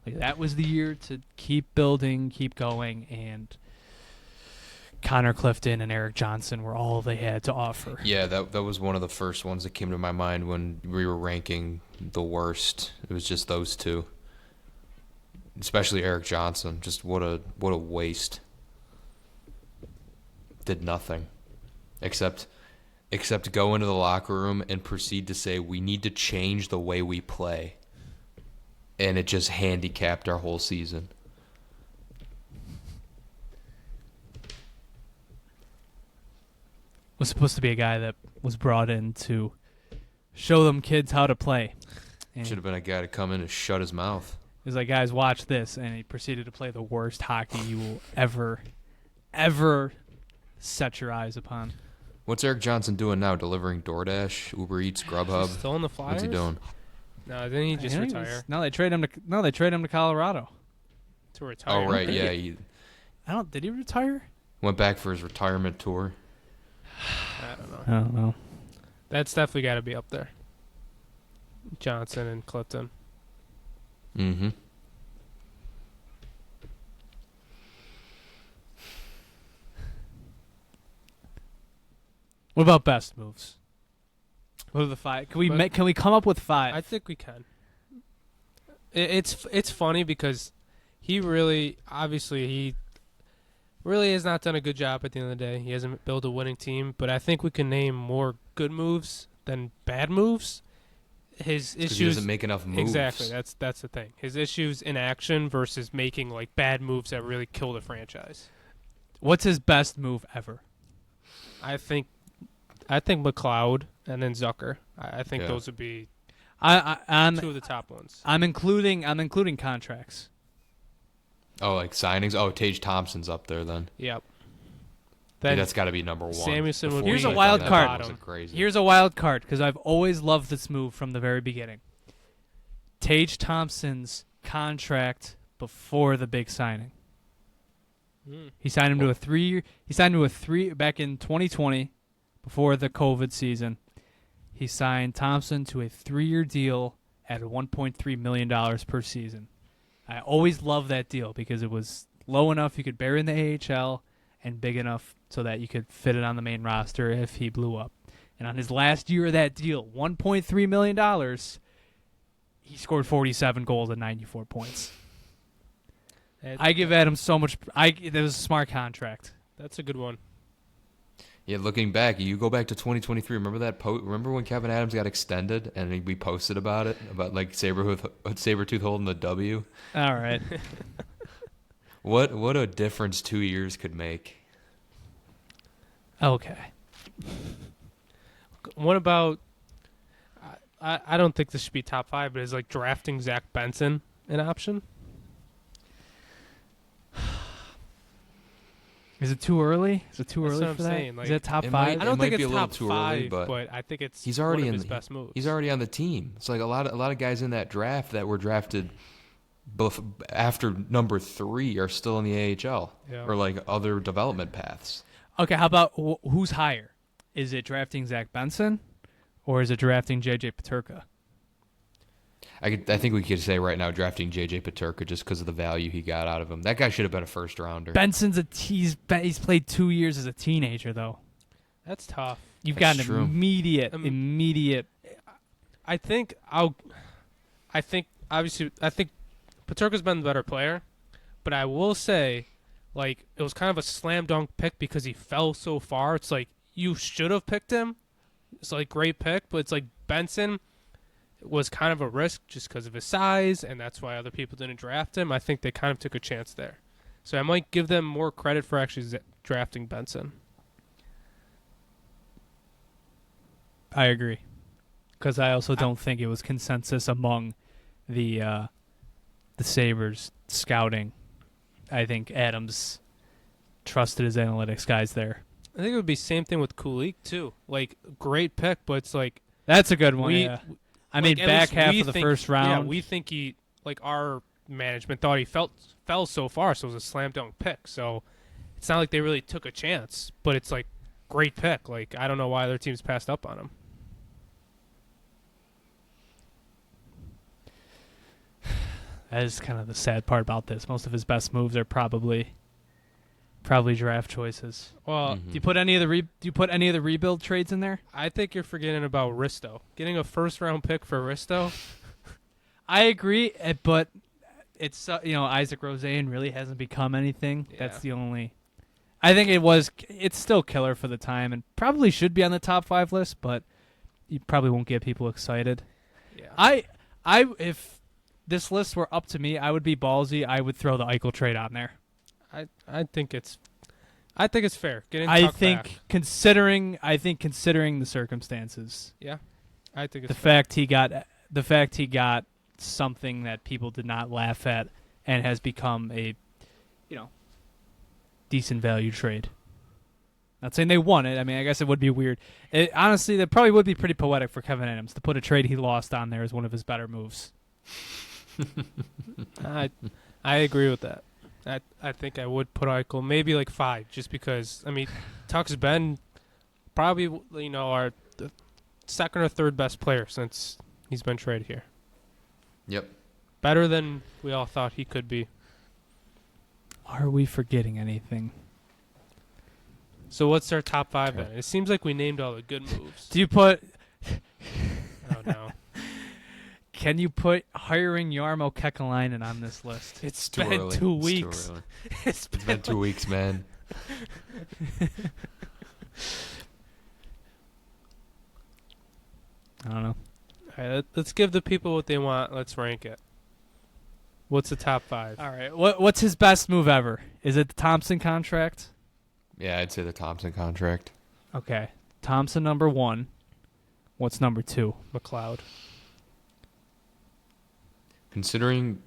Like that was the year to keep building, keep going, and Connor Clifton and Eric Johnson were all they had to offer. Yeah, that was one of the first ones that came to my mind when we were ranking the worst. It was just those two. Especially Eric Johnson. Just what a waste. Did nothing. Except go into the locker room and proceed to say we need to change the way we play. And it just handicapped our whole season. Was supposed to be a guy that was brought in to show them kids how to play. And Should have been a guy to come in and shut his mouth. he was like, guys, watch this. And he proceeded to play the worst hockey you will ever set your eyes upon. What's Eric Johnson doing now? Delivering DoorDash, Uber Eats, Grubhub? He's still in the Flyers? What's he doing? No, didn't he just retire? No, they trade him to Colorado. To retire? Oh, right, yeah. He, did he retire? Went back for his retirement tour. I don't know. know. That's definitely got to be up there. Johnson and Clifton. Mm-hmm. What about best moves? What are the 5? Can we come up with 5? I think we can. It's funny because he really has not done a good job at the end of the day. He hasn't built a winning team, but I think we can name more good moves than bad moves. His issues. He doesn't make enough moves. Exactly. That's the thing. His issues in action versus making like bad moves that really kill the franchise. What's his best move ever? I think McLeod and then Zucker. I think those would be two of the top ones. I'm including contracts. Oh, like signings? Oh, Tage Thompson's up there then. Yep. Then that's got to be number 1. Samuelson would Here's be a wild card. Crazy. Here's a wild card because I've always loved this move from the very beginning. Tage Thompson's contract before the big signing. He signed him to a 3-year. He signed him to a 3 back in 2020, before the COVID season. He signed Thompson to a 3-year deal at $1.3 million per season. I always loved that deal because it was low enough you could bury in the AHL and big enough so that you could fit it on the main roster if he blew up. And on his last year of that deal, $1.3 million, he scored 47 goals and 94 points. I give Adams so much. That was a smart contract. That's a good one. Yeah, looking back, you go back to 2023. Remember that? Remember when Kevyn Adams got extended and we posted about it, about like Sabretooth holding the W. All right. What a difference 2 years could make. Okay. What about? I don't think this should be top 5, but is like drafting Zach Benson an option? Is it too early? Is it too That's early what for I'm that? saying, like, Is that top it 5? might- I don't think be it's a little top too 5, early, but I think it's he's already one of in his best moves. He's already on the team. It's like a lot of guys in that draft that were drafted after number 3 are still in the AHL or like other development paths. Okay, how about who's higher? Is it drafting Zach Benson or is it drafting JJ Peterka? I think we could say right now drafting JJ Peterka just because of the value he got out of him. That guy should have been a first rounder. Benson's he's played 2 years as a teenager though. That's tough. You've That's got an true. immediate. I think Peterka's been the better player, but I will say, like, it was kind of a slam dunk pick because he fell so far. It's like you should have picked him. It's like great pick, but it's like Benson was kind of a risk just because of his size, and that's why other people didn't draft him. I think they kind of took a chance there. So I might give them more credit for actually drafting Benson. I agree, because I also don't think it was consensus among the Sabres scouting. I think Adams trusted his analytics guys there. I think it would be same thing with Kulik too. Like, great pick, but it's like That's a good one. Yeah. I mean, at back least half we of the think- first round. Yeah, we think our management thought he fell so far, so it was a slam dunk pick. So it's not like they really took a chance, but it's like great pick. Like I don't know why their teams passed up on him. That is kind of the sad part about this. Most of his best moves are probably draft choices. Well, do you put any of the rebuild trades in there? I think you're forgetting about Risto. Getting a first-round pick for Risto. I agree, but it's Isaac Rosén really hasn't become anything. Yeah. That's the only. I think it's still killer for the time and probably should be on the top 5 list, but you probably won't get people excited. Yeah. If this list were up to me, I would be ballsy. I would throw the Eichel trade on there. I think it's fair. Getting I Tuck think back. considering the circumstances. Yeah. I think it's the fair. fact he got something that people did not laugh at and has become a decent value trade. Not saying they won it. I mean, I guess it would be weird. Honestly, that probably would be pretty poetic for Kevyn Adams to put a trade he lost on there as one of his better moves. I agree with that. I think I would put Eichel maybe like 5, just because. I mean, Tuck's been probably our the second or third best player since he's been traded here. Yep. Better than we all thought he could be. Are we forgetting anything? So what's our top 5 then? It seems like we named all the good moves. Do you put? Oh no. Can you put hiring Jarmo Kekalainen on this list? It's Too been early. 2 It's weeks. too early. It's It's been 2 weeks, man. I don't know. All right, let's give the people what they want. Let's rank it. What's the top 5? All right. What's his best move ever? Is it the Thompson contract? Yeah, I'd say the Thompson contract. Okay. Thompson number 1. What's number 2? McLeod. Considering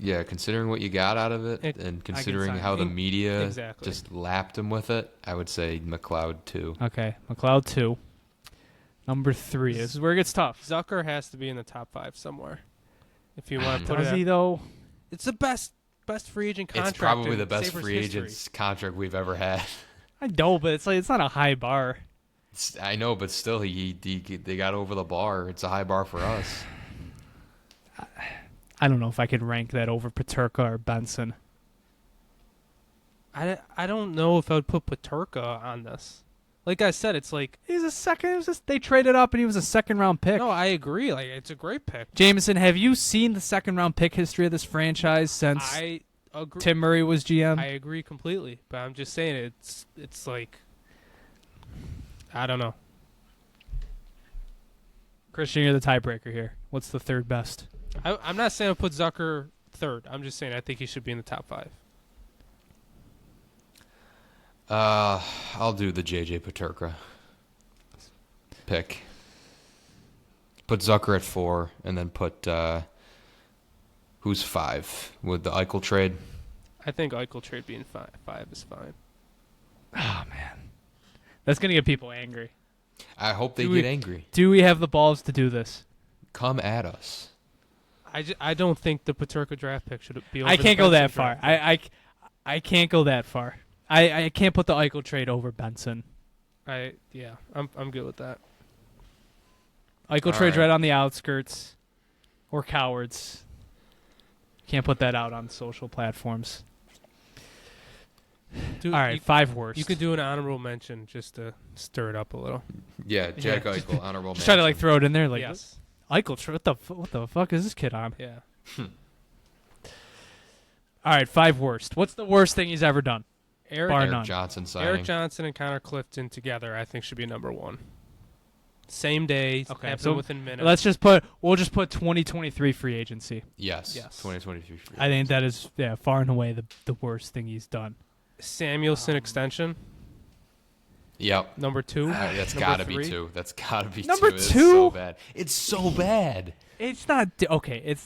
what you got out of it, and considering sign how the that. media Exactly. just lapped him with it, I would say McLeod 2. Okay. McLeod 2. Number 3. This is where it gets tough. Zucker has to be in the top 5 somewhere. If you want to put Does it he, though? It's the best free agent contract. It's probably in the best Sabres free history. agent's contract we've ever had. I know, but it's not a high bar. I know, but still, they got over the bar. It's a high bar for us. I don't know if I could rank that over Peterka or Benson. I don't know if I would put Peterka on this. Like I said, it's like He's a second. They traded up, and he was a second-round pick. no, I agree. Like it's a great pick. Jameson, have you seen the second-round pick history of this franchise since I agree. Tim Murray was GM? I agree completely, but I'm just saying it's like I don't know. Christian, you're the tiebreaker here. What's the third best? I'm not saying I'll put Zucker 3rd. I'm just saying I think he should be in the top 5. I'll do the JJ Peterka pick. Put Zucker at 4, and then put who's 5 with the Eichel trade. I think Eichel trade being 5 is fine. Oh, man. That's going to get people angry. I hope they get angry. Do we have the balls to do this? Come at us. I don't think the Peterka draft pick should be over I the can't go that Benson far. draft pick. I can't go that far. I can't put the Eichel trade over Benson. I'm good with that. Eichel All trade's right. right on the outskirts. Or cowards. Can't put that out on social platforms. Dude, All right, 5 worst. You could do an honorable mention just to stir it up a little. Yeah, Jack Yeah. Eichel, honorable Just try to mention. throw it in there like yes. Eichel. What the fuck is this kid on? Yeah. All right, 5 worst. What's the worst thing he's ever done? Bar Eric none. Johnson signing. Johnson and Connor Clifton together, I think, should be number 1. Same day, Okay, happened so within minutes. We'll just put 2023 free agency. Yes. Yes. 2023. I think that is far and away the worst thing he's done. Samuelson extension, Yep. number 2. That's Number got to 3. be 2. That's got to be Number 2. It's 2? so bad. It's so bad. It's not okay.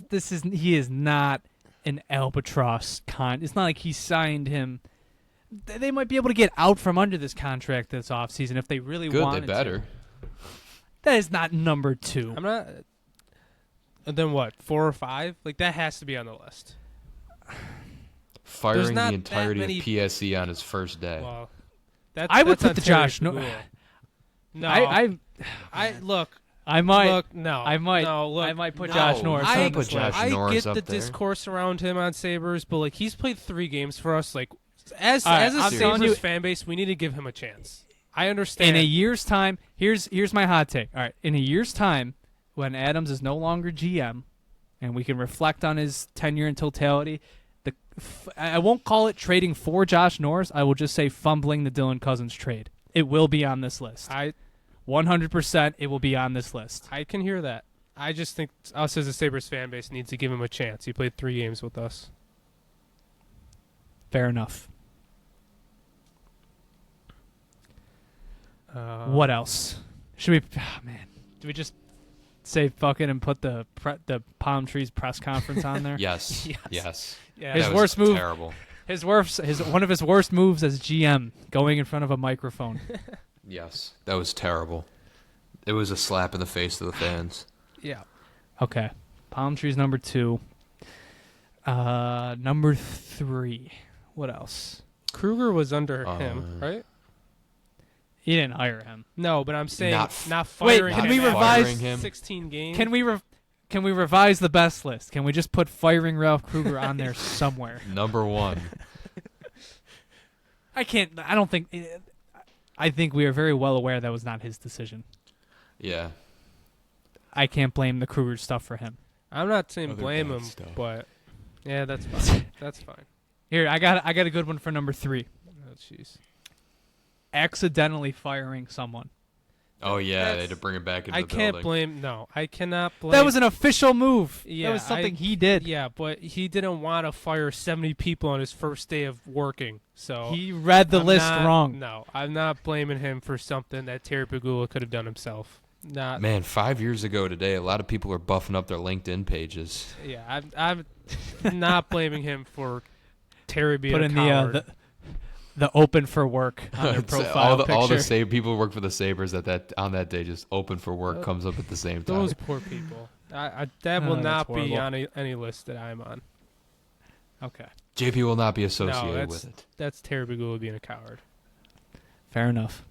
He is not an albatross It's not like he signed him. They might be able to get out from under this contract this offseason if they really Good, wanted they better. to. That is not number 2. I'm not. And then what? 4 or 5? Like that has to be on the list. Firing not the that entirety many- of PSE on his first day. Well, I would that's put on the Terry Josh Norris. Pagula. No, I look. I might. Look, no. I might. No, look, I might put no. Josh Norris. I on put this Josh list. I Norris get the up there. discourse around him on Sabres, but like he's played 3 games for us. Like as All right, as a I'm telling you- Sabres fan base, we need to give him a chance. I understand. In a year's time, here's my hot take. All right, in a year's time, when Adams is no longer GM, and we can reflect on his tenure in totality, I won't call it trading for Josh Norris. I will just say fumbling the Dylan Cousins trade. It will be on this list. 100%. It will be on this list. I can hear that. I just think us as a Sabres fan base needs to give him a chance. He played 3 games with us. Fair enough. What else? Should we? Oh, man, do we just say fucking and put the Palm Trees press conference on there? Yes. Yes. Yes. Yeah. His That worst was move. Terrible. One of his worst moves as GM, going in front of a microphone. Yes. That was terrible. It was a slap in the face to the fans. Yeah. Okay, Palm Trees number 2. Number 3. What else? Kruger was under him, right? He didn't hire him. No, but I'm saying Not not Wait, firing can him we after revise- him? 16 games? Can we revise the best list? Can we just put firing Ralph Kruger on there somewhere? Number 1. I can't. I don't think. I think we are very well aware that was not his decision. Yeah. I can't blame the Kruger stuff for him. I'm not saying Other blame bad him, stuff. but yeah, that's fine. That's fine. Here, I got a good one for number 3. Oh, jeez. Accidentally firing someone. Oh yeah, they had to That's- bring him back into I the can't building. blame. No, I cannot blame. That was an official move. Yeah, that was something I- he did. Yeah, but he didn't want to fire 70 people on his first day of working. So He read the I'm list not- wrong. No, I'm not blaming him for something that Terry Pagula could have done himself. Not. Man, 5 years ago today, a lot of people are buffing up their LinkedIn pages. Yeah, I'm not blaming him for Terry being Put a in coward. the open for work on their It's, profile all the picture. people who work for the Sabres on that day just open for work comes up at the same time. Those poor people. That will Oh, that's not be horrible. on any list that I'm on. Okay, JP will not be associated that's- with it. That's Terry Pagula being a coward. fair enough.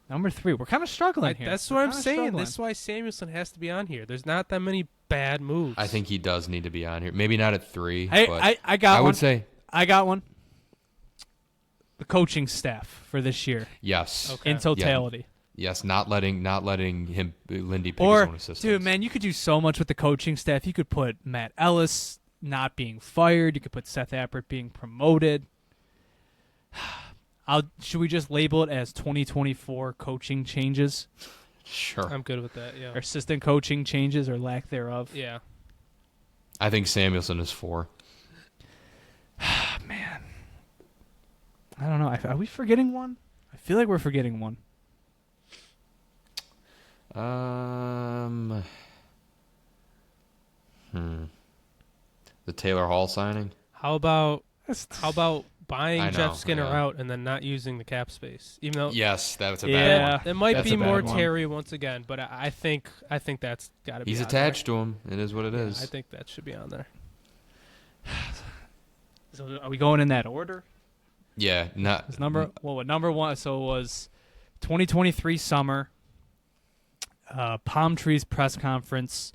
Number 3. We're kind of struggling here. That's We're what I'm kinda saying. struggling. This is why Samuelson has to be on here. There's not that many bad moves. I think he does need to be on here. Maybe not at 3, but I got I one. would say I got one. The coaching staff for this year yes. Okay. in totality. Yes, not letting him Lindy pick his Or, own assistants. dude, man, you could do so much with the coaching staff. You could put Matt Ellis not being fired. You could put Seth Appert being promoted. Should we just label it as 2024 coaching changes? Sure. I'm good with that. Yeah. Or assistant coaching changes or lack thereof? Yeah. I think Samuelson is 4. Man. I don't know. Are we forgetting one? I feel like we're forgetting one. The Taylor Hall signing. How about I buying know, Jeff Skinner yeah. out and then not using the cap space? Even though Yes, that's a Yeah. bad one. it might That's be a bad more one. Terry once again, but I think that's got to be. He's on attached to him. It is what it there. is. I think that should be on there. So are we going in that order? Yeah, not It's number 1. So it was 2023 summer. Palm Trees press conference.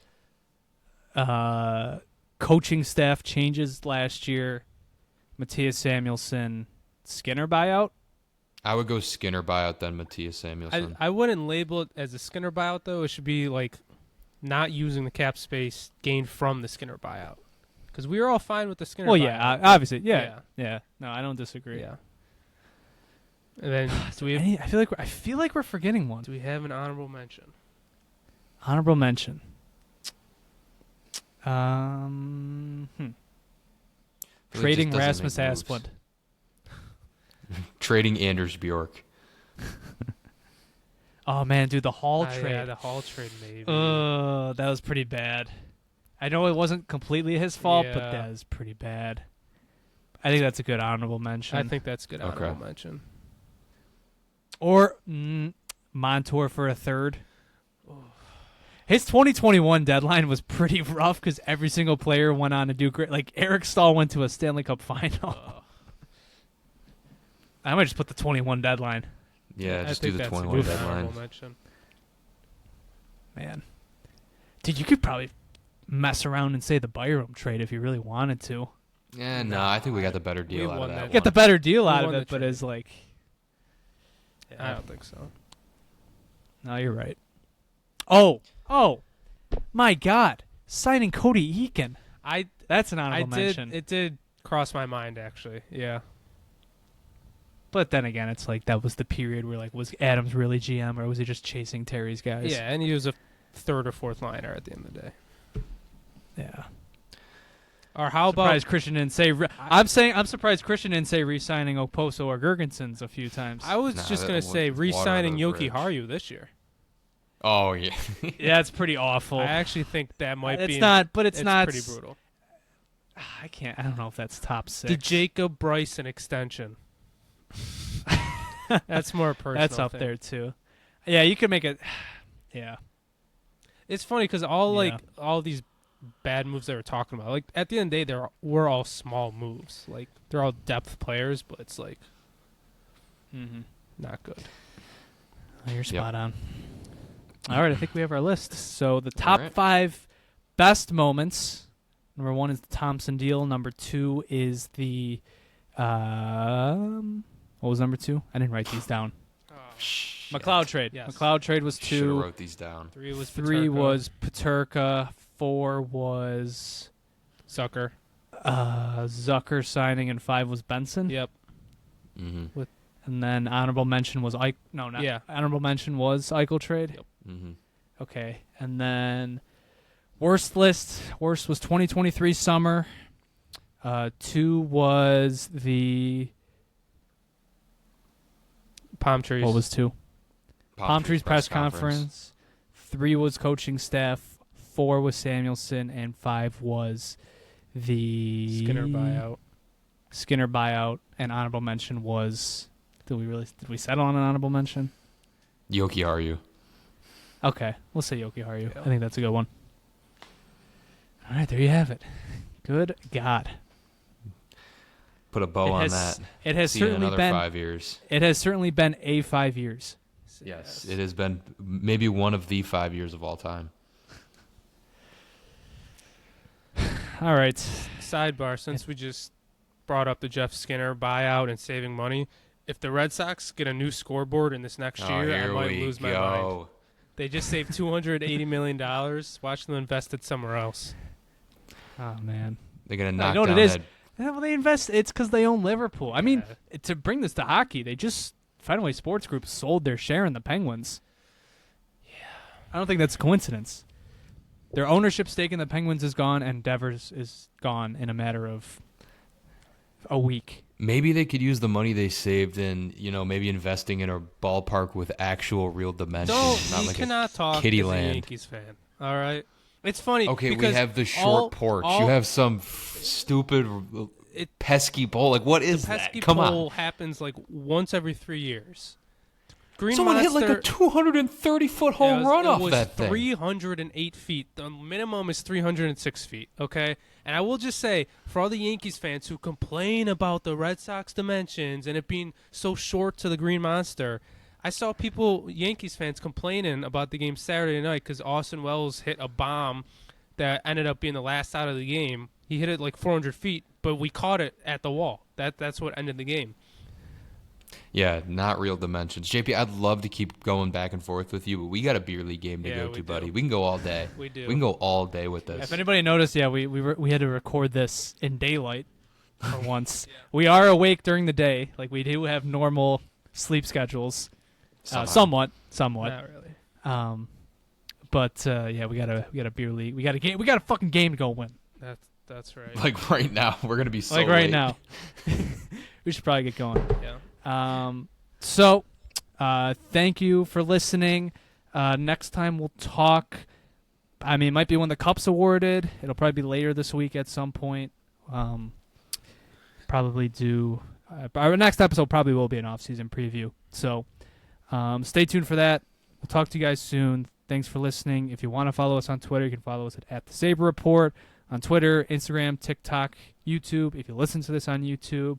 Coaching staff changes last year. Matthias Samuelson, Skinner buyout. I would go Skinner buyout then Matthias Samuelson. I wouldn't label it as a Skinner buyout though. It should be like not using the cap space gained from the Skinner buyout, because we were all fine with the Skinner. Well, buyout. yeah, obviously, yeah. No, I don't disagree. Yeah. And then I feel like we're forgetting one. do we have an honorable mention? Honorable mention. Really Trading just doesn't Rasmus make moves. Asplund. Trading Anders Bjork. Oh man, dude, the Hall trade. Yeah, the Hall trade maybe. That was pretty bad. I know it wasn't completely his fault, but Yeah. that was pretty bad. I think that's a good honorable mention. I think that's good Okay. honorable mention. Or Montour for a third. His 2021 deadline was pretty rough because every single player went on to do great. Like Eric Stahl went to a Stanley Cup final. I might just put the 21 deadline. Yeah, I just do think the that's a 21 good deadline. honorable mention. Man. Dude, you could probably mess around and say the Byram trade if you really wanted to. Yeah, no, I think we got the better We deal out won of that that one. one. Get the better deal We out of won it, the but trade. it's like, I don't think so. no, you're right. Oh, my God. Signing Cody Eakin. That's an honorable mention. It did cross my mind, actually. Yeah. But then again, it's like that was the period where, like, was Adams really GM or was he just chasing Terry's guys? Yeah, and he was a third or fourth liner at the end of the day. Yeah. Or how about Surprised Christian didn't say. I'm surprised Christian didn't say re-signing Okposo or Gergensons a few times. I was Nah, just that gonna was say water re-signing under the Yoki bridge. Haru this year. Oh, yeah. Yeah, it's pretty awful. I actually think that might be. It's not, but it's not. pretty brutal. I don't know if that's top 6. The Jacob Bryson extension. That's more personal. That's up thing. there too. Yeah, you could make it. Yeah. It's funny because all these bad moves they were talking about, like at the end of the day, we're all small moves. Like they're all depth players, but it's like not good. Oh, you're spot Yep. on. All right, I think we have our list. So the top right. 5 best moments. Number 1 is the Thompson deal. Number 2 is the. What was number 2? I didn't write these down. McLeod trade. Yes. McLeod trade was Should have 2. wrote these down. 3 was 3 Peterka. was Peterka. 4 was Zucker. Zucker signing, and 5 was Benson. Yep. Mm-hmm. And then honorable mention was honorable mention was Eichel trade. Yep. Mm-hmm. Okay, and then worst list. Worst was 2023 summer. 2 was the Palm trees. what was 2? Palm Trees press conference. 3 was coaching staff. 4 was Samuelson, and 5 was the Skinner buyout, and honorable mention was. Did we settle on an honorable mention? Yoki Haru. Okay, we'll say Yoki Haru. Yeah. I think that's a good one. All right, there you have it. Good God. Put a bow on that. It has See you in certainly another been 5 years. It has certainly been a 5 years. Yes, it has been maybe one of the 5 years of all time. All right. Sidebar: since we just brought up the Jeff Skinner buyout and saving money, if the Red Sox get a new scoreboard in this next year, I Here might we lose my go. mind. They just saved $280 million. Watch them invest it somewhere else. Oh man. They're gonna I knock know what down it is. that. Yeah, well, they invest. It's because they own Liverpool. I mean, Yeah. to bring this to hockey, they just Fenway Sports Group sold their share in the Penguins. Yeah. I don't think that's a coincidence. Their ownership stake in the Penguins is gone, and Devers is gone in a matter of a week. Maybe they could use the money they saved in, maybe investing in a ballpark with actual real dimensions, not You like cannot talk kitty as a land. Yankees fan. All right. It's funny. Okay, we because have the short porch. You have some stupid, pesky bowl. Like, what is the pesky that? Come poll on. happens like once every 3 years. Green Someone Monster, hit like a 230-foot home run off that thing. It was 308 feet. The minimum is 306 feet, okay? And I will just say, for all the Yankees fans who complain about the Red Sox dimensions and it being so short to the Green Monster, I saw Yankees fans complaining about the game Saturday night because Austin Wells hit a bomb that ended up being the last out of the game. He hit it like 400 feet, but we caught it at the wall. That's what ended the game. Yeah, not real dimensions. JP, I'd love to keep going back and forth with you, but we got a beer league game to Yeah, go we to, do. buddy. We can go all day. We do. We can go all day with this. If anybody noticed, we had to record this in daylight for once. We are awake during the day, like we do have normal sleep schedules, somewhat. Not really. But we got a beer league. We got a game. We got a fucking game to go win. That's right. Like right now, we're gonna be so Like right late. now, we should probably get going. Yeah. So, thank you for listening. Next time we'll talk. I mean, it might be when the cup's awarded. It'll probably be later this week at some point. Probably do. Our next episode probably will be an off-season preview. So, stay tuned for that. We'll talk to you guys soon. Thanks for listening. If you want to follow us on Twitter, you can follow us at the Sabre Report on Twitter, Instagram, TikTok, YouTube. If you listen to this on YouTube,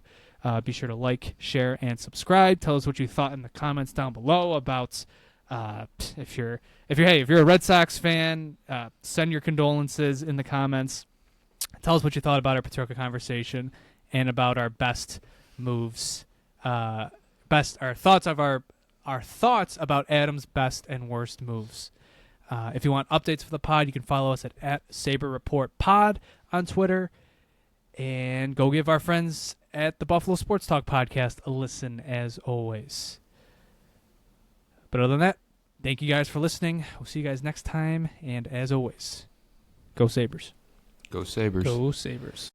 Be sure to like, share, and subscribe. Tell us what you thought in the comments down below about if you're a Red Sox fan, send your condolences in the comments. Tell us what you thought about our Peterka conversation and about our best moves, our thoughts about Adams' best and worst moves. If you want updates for the pod, you can follow us at Sabre Report Pod on Twitter, and go give our friends at the Buffalo Sports Talk podcast a listen as always. But other than that, thank you guys for listening. We'll see you guys next time, and as always, go Sabres. Go Sabres. Go Sabres.